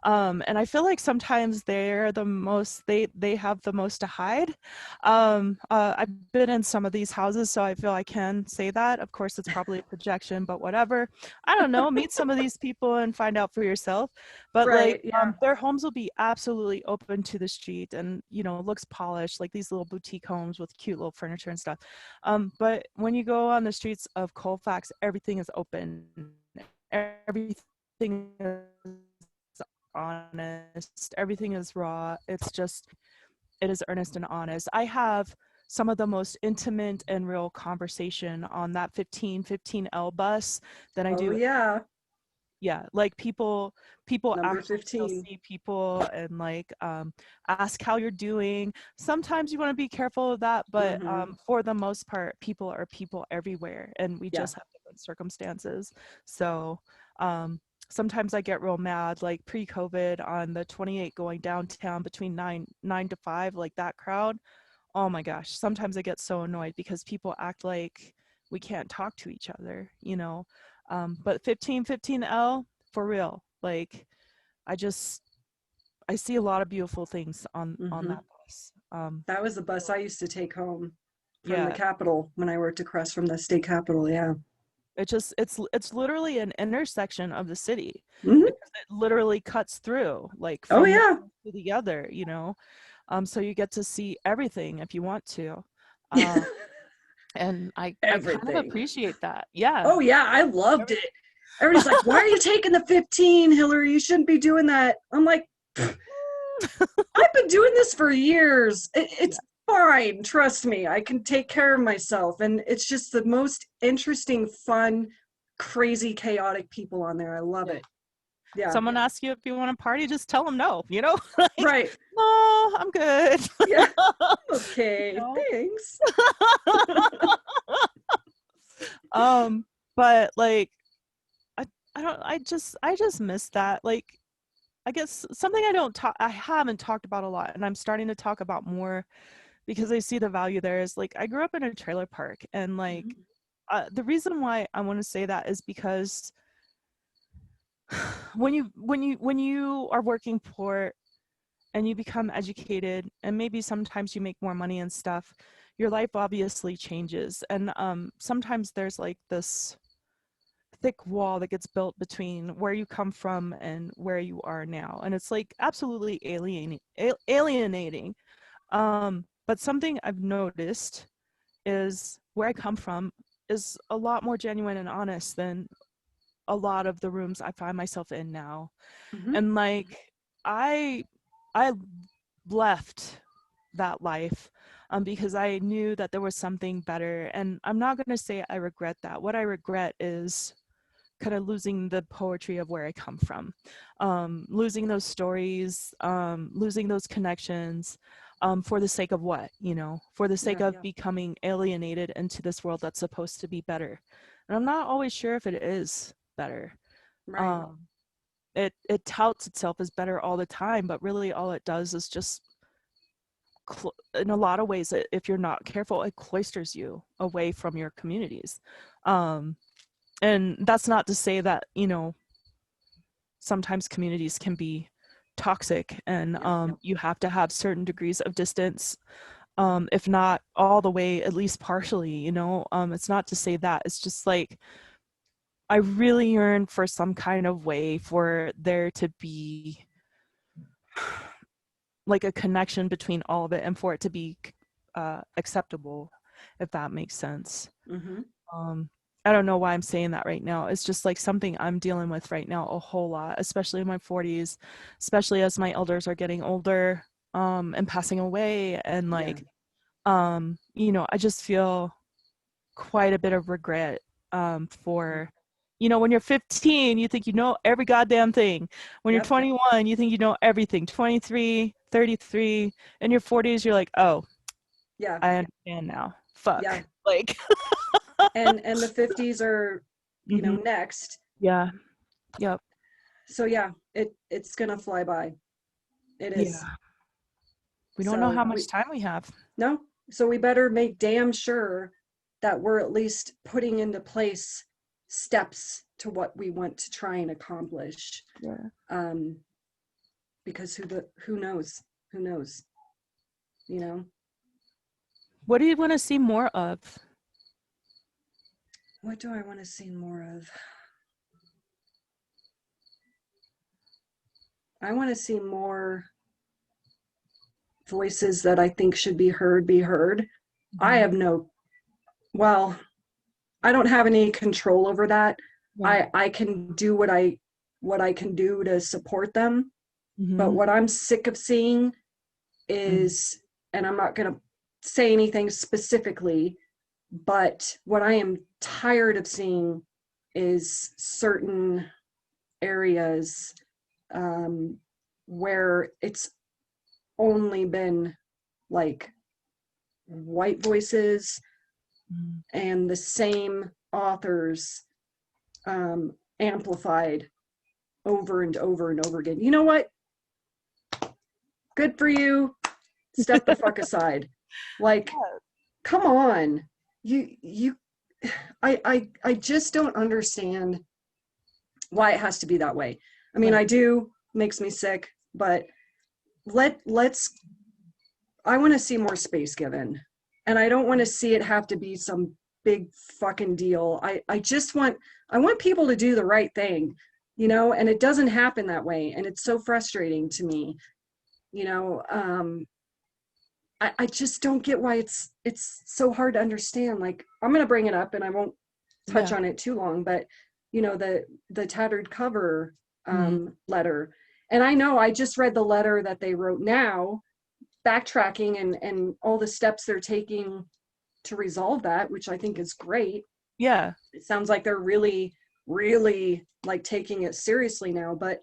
And I feel like sometimes they're the most they have the most to hide. I've been in some of these houses, so I feel I can say that. Of course, it's probably a projection, but whatever. I don't know. Meet some of these people and find out for yourself. But like, Right. Yeah. their homes will be absolutely open to the street, and looks polished, like these little boutique homes with cute little furniture and stuff. But when you go on the streets of Colfax, everything is open. Everything is honest. Everything is raw. It is earnest and honest. I have some of the most intimate and real conversation on that 1515L bus than I Oh do. yeah. Yeah, like people Number actually still 15. see people and like ask how you're doing. Sometimes you want to be careful of that, but Hmm. for the most part, people are people everywhere, and we Yeah. just have different circumstances. So sometimes I get real mad, like pre-COVID on the 28 going downtown between 9 to 5, like that crowd. Oh my gosh, sometimes I get so annoyed because people act like we can't talk to each other. But 1515L, for real, like I see a lot of beautiful things on Mm-hmm. that bus. That was the bus I used to take home from the Yeah, Capitol when I worked across from the state Capitol. Yeah. it's literally an intersection of the city Hmm. because it literally cuts through like Oh from one yeah. to the other, you know. So you get to see everything if you want to. Um, and I kind of Everything. appreciate that. Yeah. Oh yeah, I loved Every- it. Everybody's like, "Why are you taking the 15, Hillary? You shouldn't be doing that." I'm like, I've been doing this for years. Yeah. It's fine. Trust me. I can take care of myself. And it's just the most interesting, fun, crazy, chaotic people on there. I love Yeah. it. Yeah. Someone asks you if you want a party, just tell them no, you know? Like, Right. no, I'm good. Yeah. You Okay. know? Thanks. But like I don't I just miss that. Like I guess something I haven't talked about a lot and I'm starting to talk about more because I see the value there is like I grew up in a trailer park and like Mhm. the reason why I want to say that is because when you are working poor and you become educated and maybe sometimes you make more money and stuff, your life obviously changes. And sometimes there's like this thick wall that gets built between where you come from and where you are now. And it's like absolutely alienating. But something I've noticed is where I come from is a lot more genuine and honest than a lot of the rooms I find myself in now. Mhm. And like I I left that life because I knew that there was something better. And I'm not going to say I regret that. What I regret is kind of losing the poetry of where I come from, losing those stories, losing those connections for the sake of what, you know, for the sake Yeah. of becoming alienated into this world that's supposed to be better. And I'm not always sure if it is better. Right. Um, it touts itself as better all the time, but really all it does is just in a lot of ways, if you're not careful, it cloisters you away from your communities. Um, and that's not to say that, you know, sometimes communities can be toxic and Yep. you have to have certain degrees of distance, if not all the way, at least partially, you know. It's not to say that. It's just like I really yearn for some kind of way for there to be like a connection between all of it and for it to be acceptable, if that makes sense. Mhm. Um, I don't know why I'm saying that right now. It's just like something I'm dealing with right now a whole lot, especially in my 40s, especially as my elders are getting older and passing away. And Yeah. like, you know, I just feel quite a bit of regret for, you know, when you're 15, you think you know every goddamn thing. When you're Yep. 21, you think you know everything. 23, 33, in your 40s, you're like, oh, Yeah. I understand now. Yeah. Fuck. Like, And the 50s are, mhm, next. yeah, yep, So yeah, it's gonna fly by. It is. yeah. We don't know So how we much time we have. no. So we better make damn sure that we're at least putting into place steps to what we want to try and accomplish. Yeah. Um, because who knows? Who knows? You know? What do you want to see more of? What do I want to see more of? I want to see more voices that I think should be heard be heard. I Mhm. have no, well, I don't have any control over that. Yeah. I can do what I can do to support them, but Mhm. what I'm sick of seeing Mhm. is, and I'm not going to say anything specifically, but what I am tired of seeing is certain areas um, where it's only been like white voices Mhm. and the same authors amplified over and over and over again. You know what? Good for you. Step the fuck aside. Like, come on. You I just don't understand why it has to be that way. I mean, Right. I do, makes me sick, but let's I want to see more space given, and I don't want to see it have to be some big fucking deal. I want people to do the right thing, and it doesn't happen that way, and it's so frustrating to me. you know I just don't get why it's so hard to understand. Like, I'm going to bring it up and I won't touch Yeah. on it too long, but the tattered cover Mm. letter. And I know I just read the letter that they wrote now, backtracking and all the steps they're taking to resolve that, which I think is great. Yeah. It sounds like they're really, really like taking it seriously now, but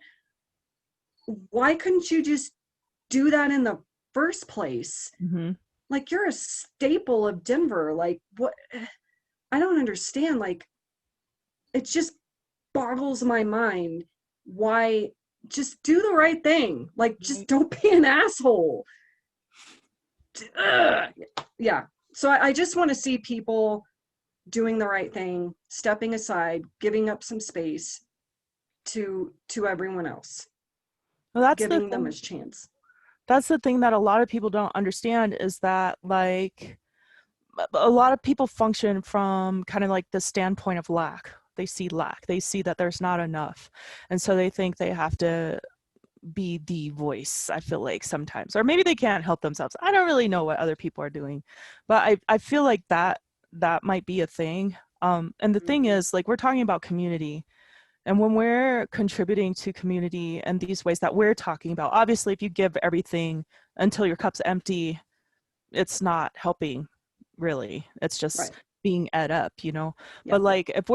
why couldn't you just do that in the first place? Mm-hmm. Like, you're a staple of Denver. Like, what? I don't understand. Like, it just boggles my mind why. Just do the right thing. Like, just don't be an asshole. Ugh. Yeah. So I just want to see people doing the right thing, stepping aside, giving up some space to everyone else, Well, that's the giving them a thing. chance. That's the thing that a lot of people don't understand is that, like, a lot of people function from kind of like the standpoint of lack. They see lack. They see that there's not enough. And so they think they have to be the voice, I feel like sometimes. Or maybe they can't help themselves. I don't really know what other people are doing. But I feel like that might be a thing. And the thing is, like, we're talking about community. And when we're contributing to community in these ways that we're talking about, obviously, if you give everything until your cup's empty, it's not helping, really. It's just Right. being ed up, Yeah. But like, if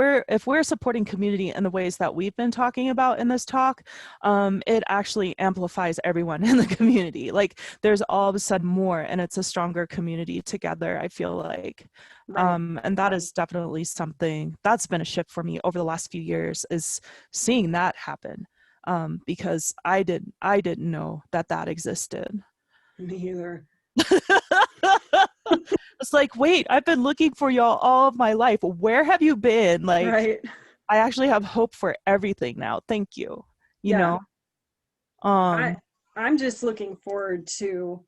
we're supporting community in the ways that we've been talking about in this talk, it actually amplifies everyone in the community. Like, there's all of a sudden more, and it's a stronger community together, I feel like. Right. And that is definitely something that's been a shift for me over the last few years, is seeing that happen. Because I didn't know that existed. Me either. It's like, wait, I've been looking for y'all all of my life. Where have you been? Like, Right. I actually have hope for everything now. Thank you. You Yeah. know? I Um, I'm just looking forward to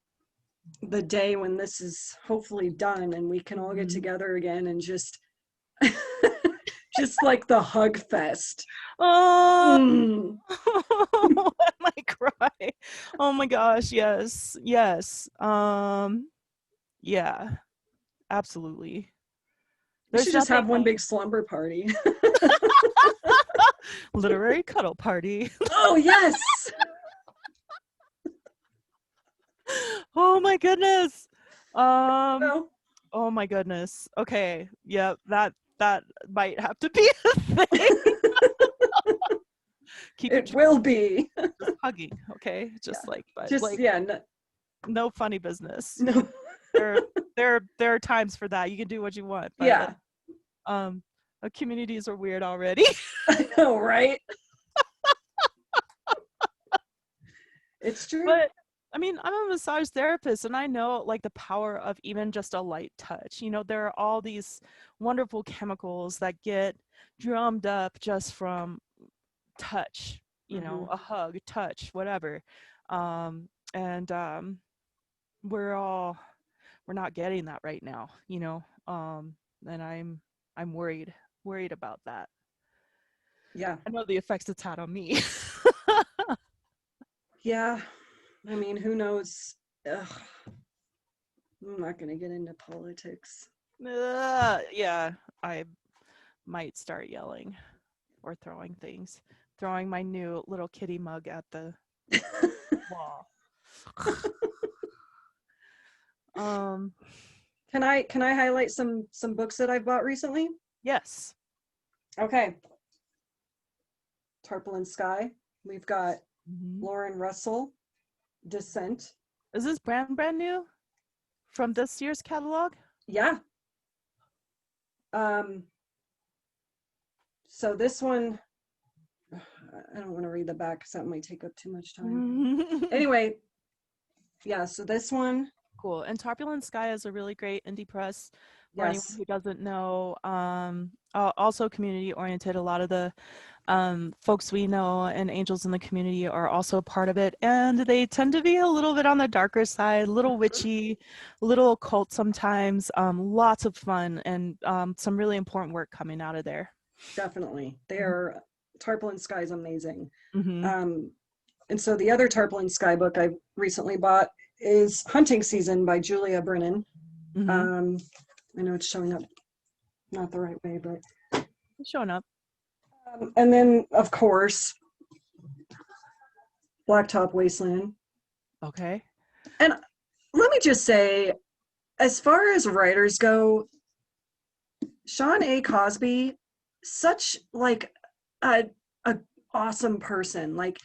the day when this is hopefully done and we can all get mhm. together again and just just like the hug fest. Oh, Mm. let my cry. Oh my gosh, yes. Yes. Yeah, absolutely. We There's should just nothing have one like big slumber party. literary cuddle party. Oh yes. Oh my goodness. Um, Well, oh my goodness. Okay. Yeah, that might have to be a thing. Keep your it will be. just hugging, okay? Yeah. Just like, but Just like, yeah, no, no funny business. no. There there are times for that. You can do what you want, but like, Yeah. um communities are weird already. I know, right? It's true. But I mean, I'm a massage therapist, and I know like the power of even just a light touch. There are all these wonderful chemicals that get drummed up just from touch, Hmm. a hug, touch, whatever. And we're not getting that right now, and I'm worried about that. Yeah. I know the effects it's had on me. Yeah. I mean, who knows? Ugh, I'm not going to get into politics. Yeah, I might start yelling or throwing things, throwing my new little kitty mug at the wall. um Can I highlight some books that I've bought recently? yes. Okay. Tarpaulin Sky. We've got Mhm. Lauren Russell, Descent. Is this brand new from this year's catalog? Yeah. Um, so this one, I don't want to read the back because that might take up too much time. Anyway, yeah, so this one, Cool. And Tarpaulin Sky is a really great indie press for anyone yes. who doesn't know. Also community oriented. A lot of the Folks we know and angels in the community are also part of it, and they tend to be a little bit on the darker side, a little witchy, a little occult sometimes. Lots of fun and some really important work coming out of there. Definitely. Their Tarpaulin Sky is amazing. Mm-hmm. And so the other Tarpaulin Sky book I recently bought is Hunting Season by Julia Brennan. Mm-hmm. I know it's showing up not the right way, but It's showing up. and then of course Blacktop Wasteland. Okay. And let me just say, as far as writers go, Sean A. Cosby, such like a awesome person. Like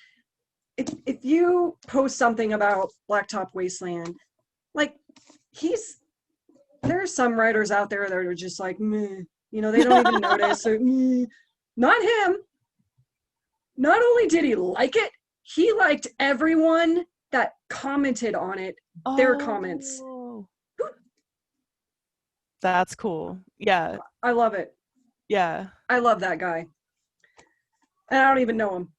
if you post something about Blacktop Wasteland, like there are some writers out there that are just like, meh, they don't even notice. Or, meh. Not him. Not only did he like it, he liked everyone that commented on it, their comments. Oh, that's cool. Yeah. I love it. Yeah. I love that guy. And I don't even know him.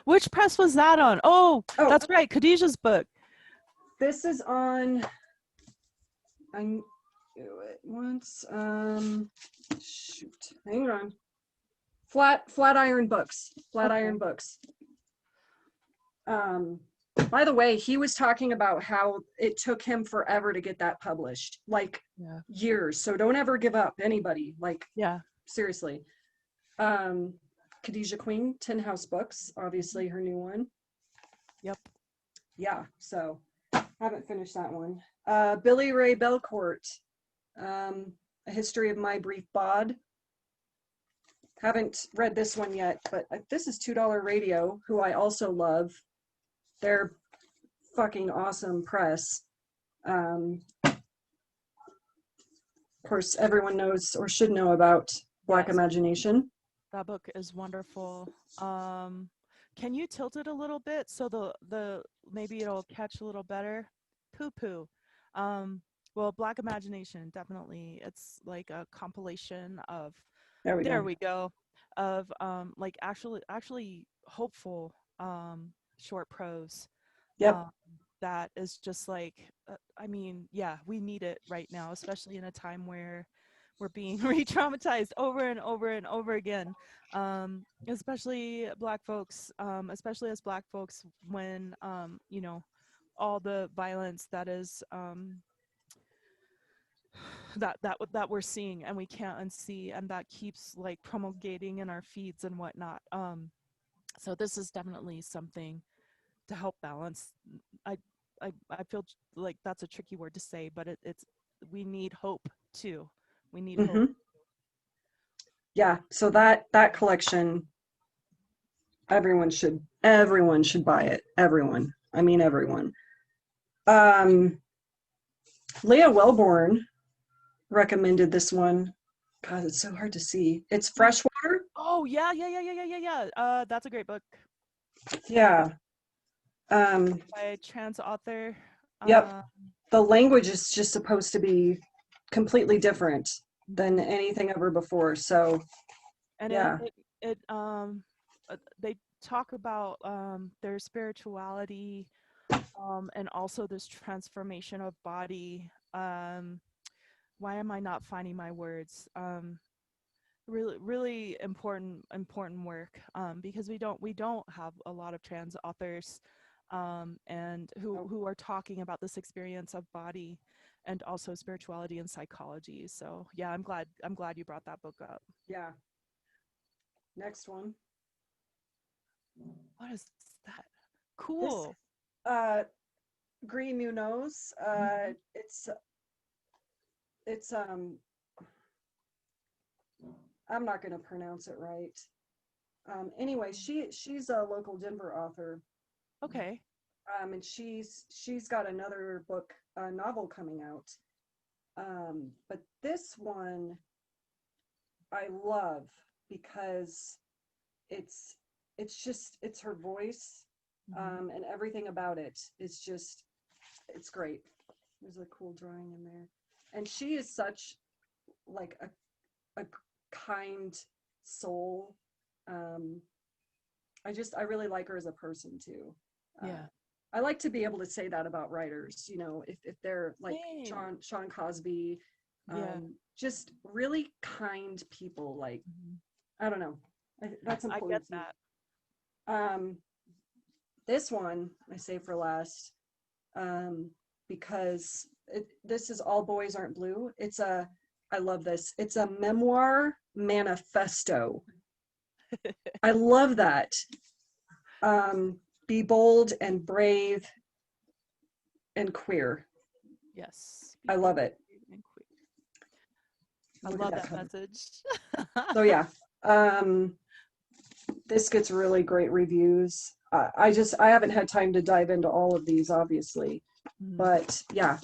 Which press was that on? Oh, Oh, that's right. Khadijah's book. this is on. I knew it once. Shoot, hang on. Flatiron Books. Flatiron Books. By the way, he was talking about how it took him forever to get that published, like years. So don't ever give up, anybody. Like, seriously. Khadijah Queen, Tin House Books, obviously her new one. Yep. Yeah, so haven't finished that one. Billy Ray Belcourt, A History of My Brief Bod. Haven't read this one yet, but this is $2 Radio, who I also love. They're fucking awesome press. Of course, everyone knows or should know about Black Imagination. That book is wonderful. Can you tilt it a little bit so the maybe it'll catch a little better? Poo poo. Well, Black Imagination, definitely. It's like a compilation of there we go of like actually hopeful short prose. Yep. That is just like I mean, yeah, we need it right now, especially in a time where we're being re-traumatized over and over and over again, especially Black folks, especially as Black folks, when all the violence that is that we're seeing and we can't unsee, and that keeps like promulgating in our feeds and whatnot. So this is definitely something to help balance. I I feel like that's a tricky word to say, but it's we need hope too. We need hope. Yeah, so that collection, everyone should buy it. Everyone. I mean everyone. Leah Wellborn recommended this one. God, it's so hard to see. It's Freshwater. Oh yeah. That's a great book. Yeah. By a trans author. Yep. The language is just supposed to be completely different than anything ever before. So, and yeah. They talk about their spirituality, and also this transformation of body. Why am I not finding my words? Really important work, because we don't have a lot of trans authors, and who are talking about this experience of body and also spirituality and psychology. So yeah, I'm glad you brought that book up. Yeah. Next one. What is that? Cool. This, Gris Munoz. It's I'm not going to pronounce it right. Anyway, she's a local Denver author. Okay. And she's got another book, a novel coming out. But this one I love because it's her voice, and everything about it is just, it's great. There's a cool drawing in there, and she is such like a kind soul. Um, I really like her as a person too. Yeah. I like to be able to say that about writers, you know, if they're like Same. Sean Cosby, Yeah. just really kind people. Like, Mhm. I don't know, that's I get important to me. that. Um, this one I say for last, because this is All Boys Aren't Blue. I love this. It's a memoir manifesto. I love that. Be bold and brave and queer. Yes. I Be love bold it. and quick. I Look at love that that cover. message. So yeah, um, this gets really great reviews. I haven't had time to dive into all of these, obviously, Mhm. but yeah.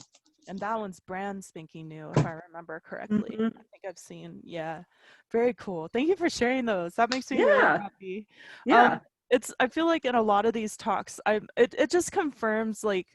And that one's brand spanking new, if I remember correctly. Mhm. I think I've seen, yeah. Very cool. Thank you for sharing those. That makes me really Yeah, happy. yeah. I feel like in a lot of these talks, it just confirms like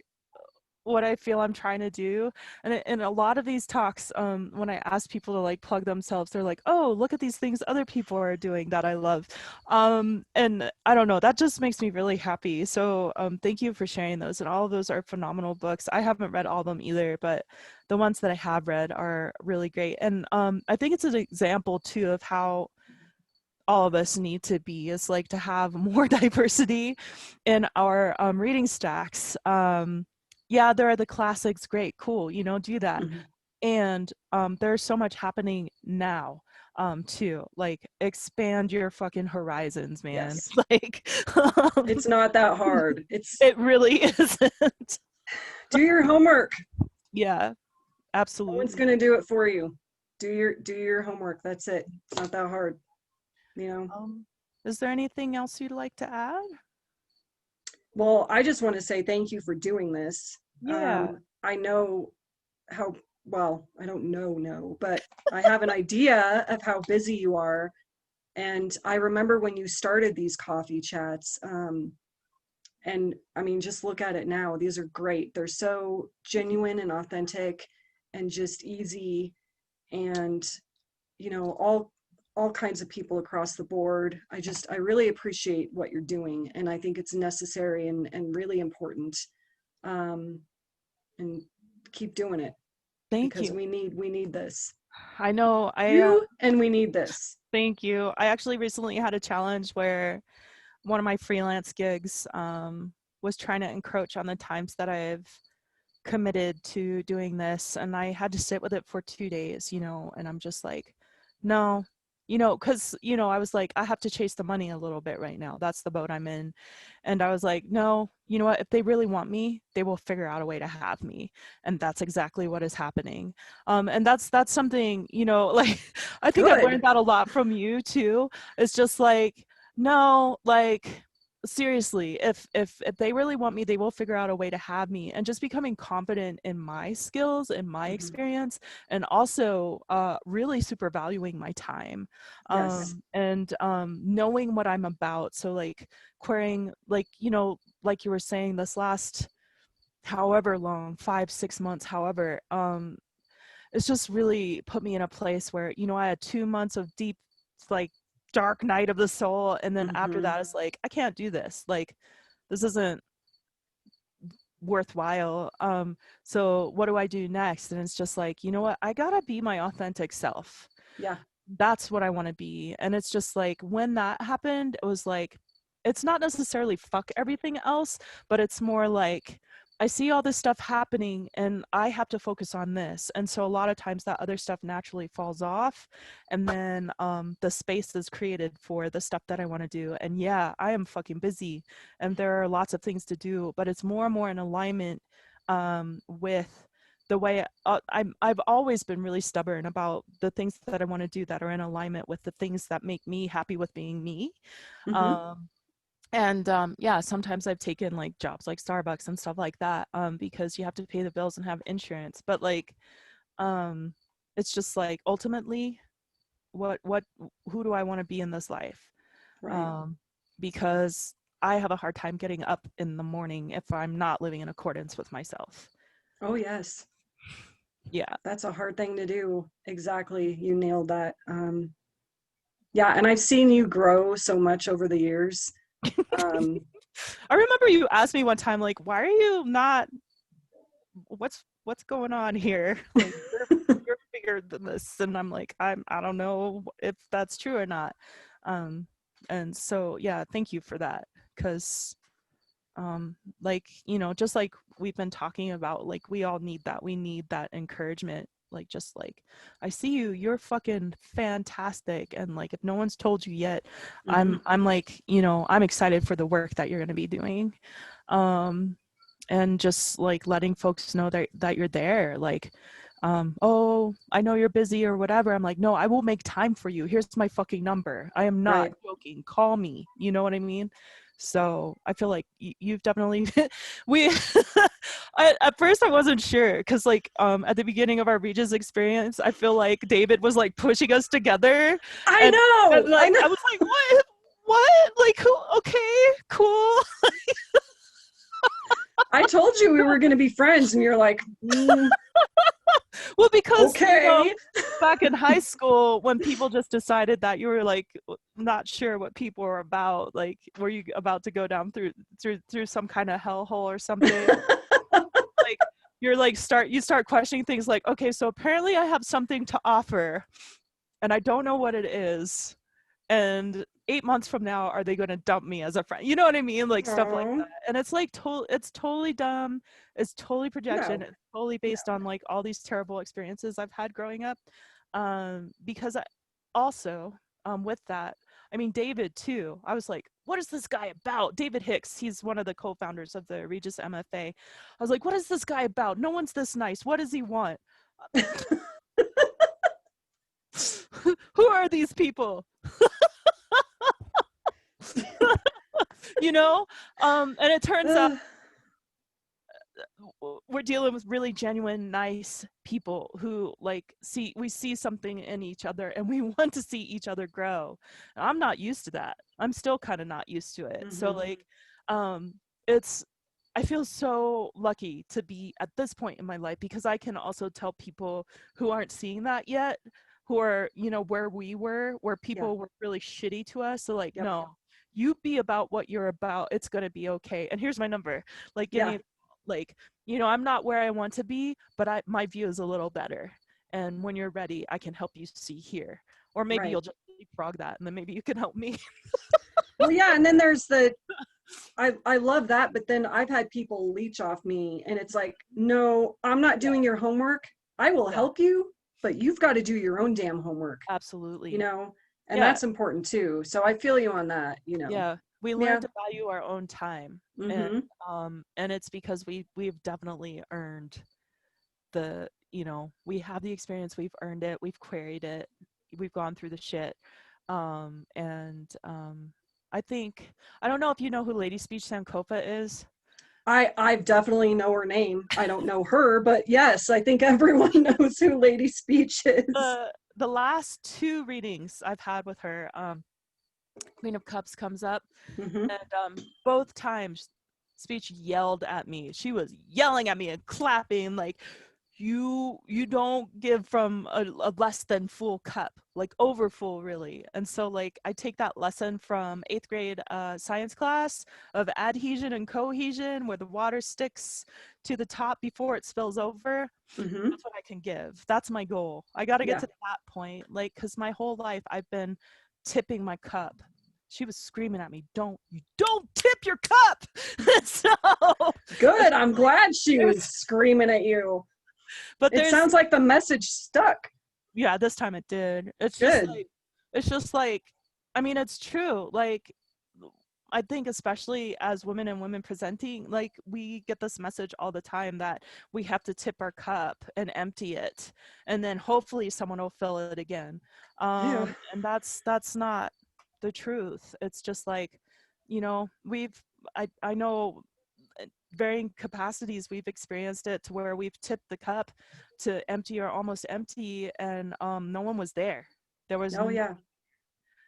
what I feel I'm trying to do. And in a lot of these talks, when I ask people to like plug themselves, they're like, "Oh, look at these things other people are doing that I love," and I don't know, that just makes me really happy. So thank you for sharing those, and all of those are phenomenal books. I haven't read all of them either, but the ones that I have read are really great, and I think it's an example too of how all of us need to be is like to have more diversity in our reading stacks. Yeah, there are the classics, great, cool, do that. Mhm. And there's so much happening now too. Like expand your fucking horizons, man. Yes, Like it's not that hard. It's it really isn't. do your homework. Yeah, No one's absolutely. gonna do it for you. Do your homework. That's it. It's not that hard, you know. Um, is there anything else you'd like to add? Well, I just want to say thank you for doing this. Yeah. I know how well, I don't know, no, but I have an idea of how busy you are. And I remember when you started these coffee chats, and I mean, just look at it now. These are great. They're so genuine and authentic and just easy. And, you know, all kinds of people across the board. I really appreciate what you're doing. And I think it's necessary and really important. Um, and keep doing it Thank because you. we need this. I know You and we need this. thank you. I actually recently had a challenge where one of my freelance gigs was trying to encroach on the times that I've committed to doing this. And I had to sit with it for 2 days, and I'm just like, no, because, I was like, I have to chase the money a little bit right now. That's the boat I'm in. And I was like, no, you know what? If they really want me, they will figure out a way to have me. And that's exactly what is happening. And that's something, like, I think I've learned Good. that a lot from you too. It's just like, no, like, seriously, if they really want me, they will figure out a way to have me. And just becoming confident in my skills and my Mhm. experience, and also really super valuing my time, Yes. and knowing what I'm about. So like querying, like, like you were saying, this last however long, 5 6 months, however, it's just really put me in a place where, I had 2 months of deep, like, dark night of the soul. And then after Hmm. that, it's like, I can't do this. Like, this isn't worthwhile. So what do I do next? And it's just like, you know what? I gotta be my authentic self. Yeah. That's what I want to be. And it's just like, when that happened, it was like, it's not necessarily fuck everything else, but it's more like, I see all this stuff happening and I have to focus on this. And so a lot of times that other stuff naturally falls off. And then the space is created for the stuff that I want to do. And yeah, I am fucking busy and there are lots of things to do, but it's more and more in alignment with the way I've always been really stubborn about the things that I want to do that are in alignment with the things that make me happy with being me. Hmm. Um, and yeah, sometimes I've taken like jobs like Starbucks and stuff like that because you have to pay the bills and have insurance. But like, um, it's just like ultimately, what who do I want to be in this life? Right. Um, because I have a hard time getting up in the morning if I'm not living in accordance with myself. Oh, yes. Yeah. That's a hard thing to do. Exactly. You nailed that. Yeah, and I've seen you grow so much over the years. Um, I remember you asked me one time, like, why are you not, what's going on here? Like, you're bigger than this. And I'm like, I don't know if that's true or not. And so, yeah, thank you for that. Cause like, you know, just like we've been talking about, like, we all need that. We need that encouragement. Like, just like, I see you, you're fucking fantastic. And like, if no one's told you yet, mhm. I'm like, you know, I'm excited for the work that you're going to be doing. And just like letting folks know that you're there. Like, oh, I know you're busy or whatever. I'm like, no, I will make time for you. Here's my fucking number. I am not Right. joking. Call me. You know what I mean? So I feel like you've definitely we at first I wasn't sure because like at the beginning of our Regis experience, I feel like David was like pushing us together, I and, know. I like know. I was like, what, like, who? Okay, cool. I told you we were going to be friends, and you're like, Well, because you know, okay. back in high school when people just decided that you were like not sure what people were about, like, were you about to go down through some kind of hellhole or something? Like, you're like you start questioning things like, okay, so apparently I have something to offer and I don't know what it is, and 8 months from now are they going to dump me as a friend? You know what I mean? Like, stuff like Oh, that. And it's like it's totally dumb. It's totally projection. no. It's totally based on like all these terrible experiences I've had growing up. Because I also, with that, I mean, David too, I was like, what is this guy about? David Hicks, he's one of the co-founders of the Regis MFA. I was like, what is this guy about? No one's this nice. What does he want? Who are these people? You know? And it turns out we're dealing with really genuine, nice people who like we see something in each other and we want to see each other grow. And I'm not used to that. I'm still kind of not used to it. So Mhm. like, it's, I feel so lucky to be at this point in my life because I can also tell people who aren't seeing that yet, who are, you know, where we were, where Yeah. people were really shitty to us. So like, Yep. no, you be about what you're about. It's going to be okay. And here's my number. Like, give Yeah. me, like, you know, I'm not where I want to be, but my view is a little better. And when you're ready, I can help you see here. Or maybe Right. you'll just leapfrog that and then maybe you can help me. Well, yeah. And then there's I love that, but then I've had people leech off me, and it's like, no, I'm not Yeah. doing your homework. I will Yeah. help you, but you've got to do your own damn homework, you Absolutely. know? And Yeah. that's important too. So I feel you on that, Yeah. We learn Yeah. to value our own time. Mm-hmm. And it's because we've definitely earned the, you know, we have the experience, we've earned it, we've queried it, we've gone through the shit. And I think, I don't know if you know who Lady Speech Sankofa is. I definitely know her name. I don't know her, but yes, I think everyone knows who Lady Speech is. The last two readings I've had with her, Queen of Cups comes up, Mm-hmm. and both times Speech yelled at me. She was yelling at me and clapping like, you don't give from a less than full cup, like over full, really. And so like I take that lesson from 8th grade science class of adhesion and cohesion, where the water sticks to the top before it spills over. Mm-hmm. That's what I can give. That's my goal. I got to get Yeah. to that point, like, because my whole life I've been tipping my cup. She was screaming at me, you don't tip your cup. So Good. it's I'm like, glad she was screaming at you. but It there's, sounds like the message stuck. yeah, this time it did. Good. It's just like, I mean, it's true. Like, I think especially as women and women presenting, like, we get this message all the time that we have to tip our cup and empty it, and then hopefully someone will fill it again. Ew. And that's not the truth. It's just like, you know, I know varying capacities we've experienced it to where we've tipped the cup to empty or almost empty, and no one was there. There was Oh no, yeah.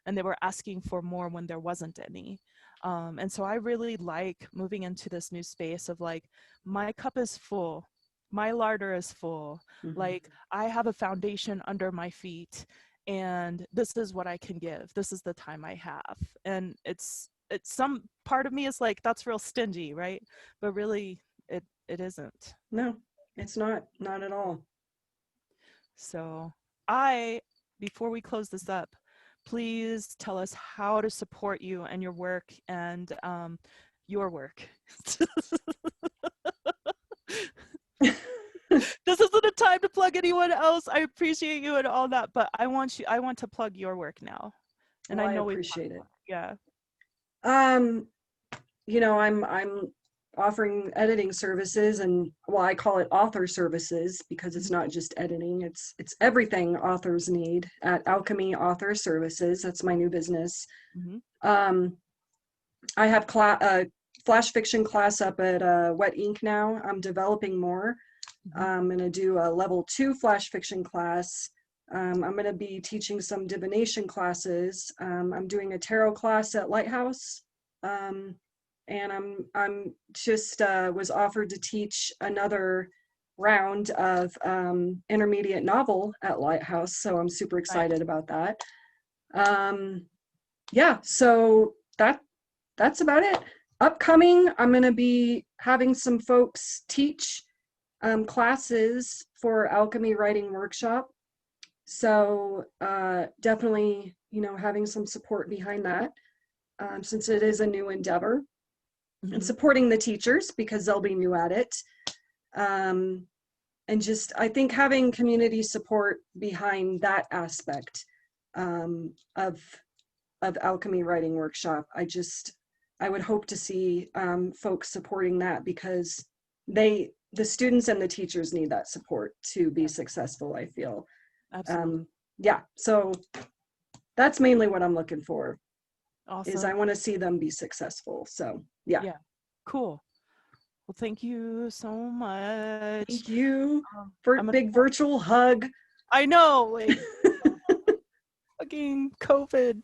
and they were asking for more when there wasn't any. And so I really like moving into this new space of like, my cup is full, my larder is full, Mm-hmm. like I have a foundation under my feet, and this is what I can give. This is the time I have. And it's some part of me is like, that's real stingy, right? But really it isn't. No, it's not at all. So before we close this up, please tell us how to support you and your work and your work. This isn't a time to plug anyone else. I appreciate you and all that, but I want to plug your work now. And Well, I know I appreciate it. Yeah. You know, I'm offering editing services, and well, I call it author services because it's not just editing, it's everything authors need at Alchemy Author Services. That's my new business. Mm-hmm. I have a flash fiction class up at Wet Ink now. I'm developing more. I'm going to do a level 2 flash fiction class. I'm going to be teaching some divination classes. I'm doing a tarot class at Lighthouse. And I'm just was offered to teach another round of intermediate novel at Lighthouse. So I'm super excited about that. Yeah, so that's about it. Upcoming, I'm going to be having some folks teach classes for Alchemy Writing Workshop. So definitely, you know, having some support behind that since it is a new endeavor, and supporting the teachers because they'll be new at it. And just, I think having community support behind that aspect of Alchemy Writing Workshop, I would hope to see folks supporting that because the students and the teachers need that support to be successful, I feel. Absolutely. Yeah, so that's mainly what I'm looking for. Awesome. Is I want to see them be successful. So yeah. Cool. Well, thank you so much. Thank you for a big virtual hug. I know, like fucking COVID.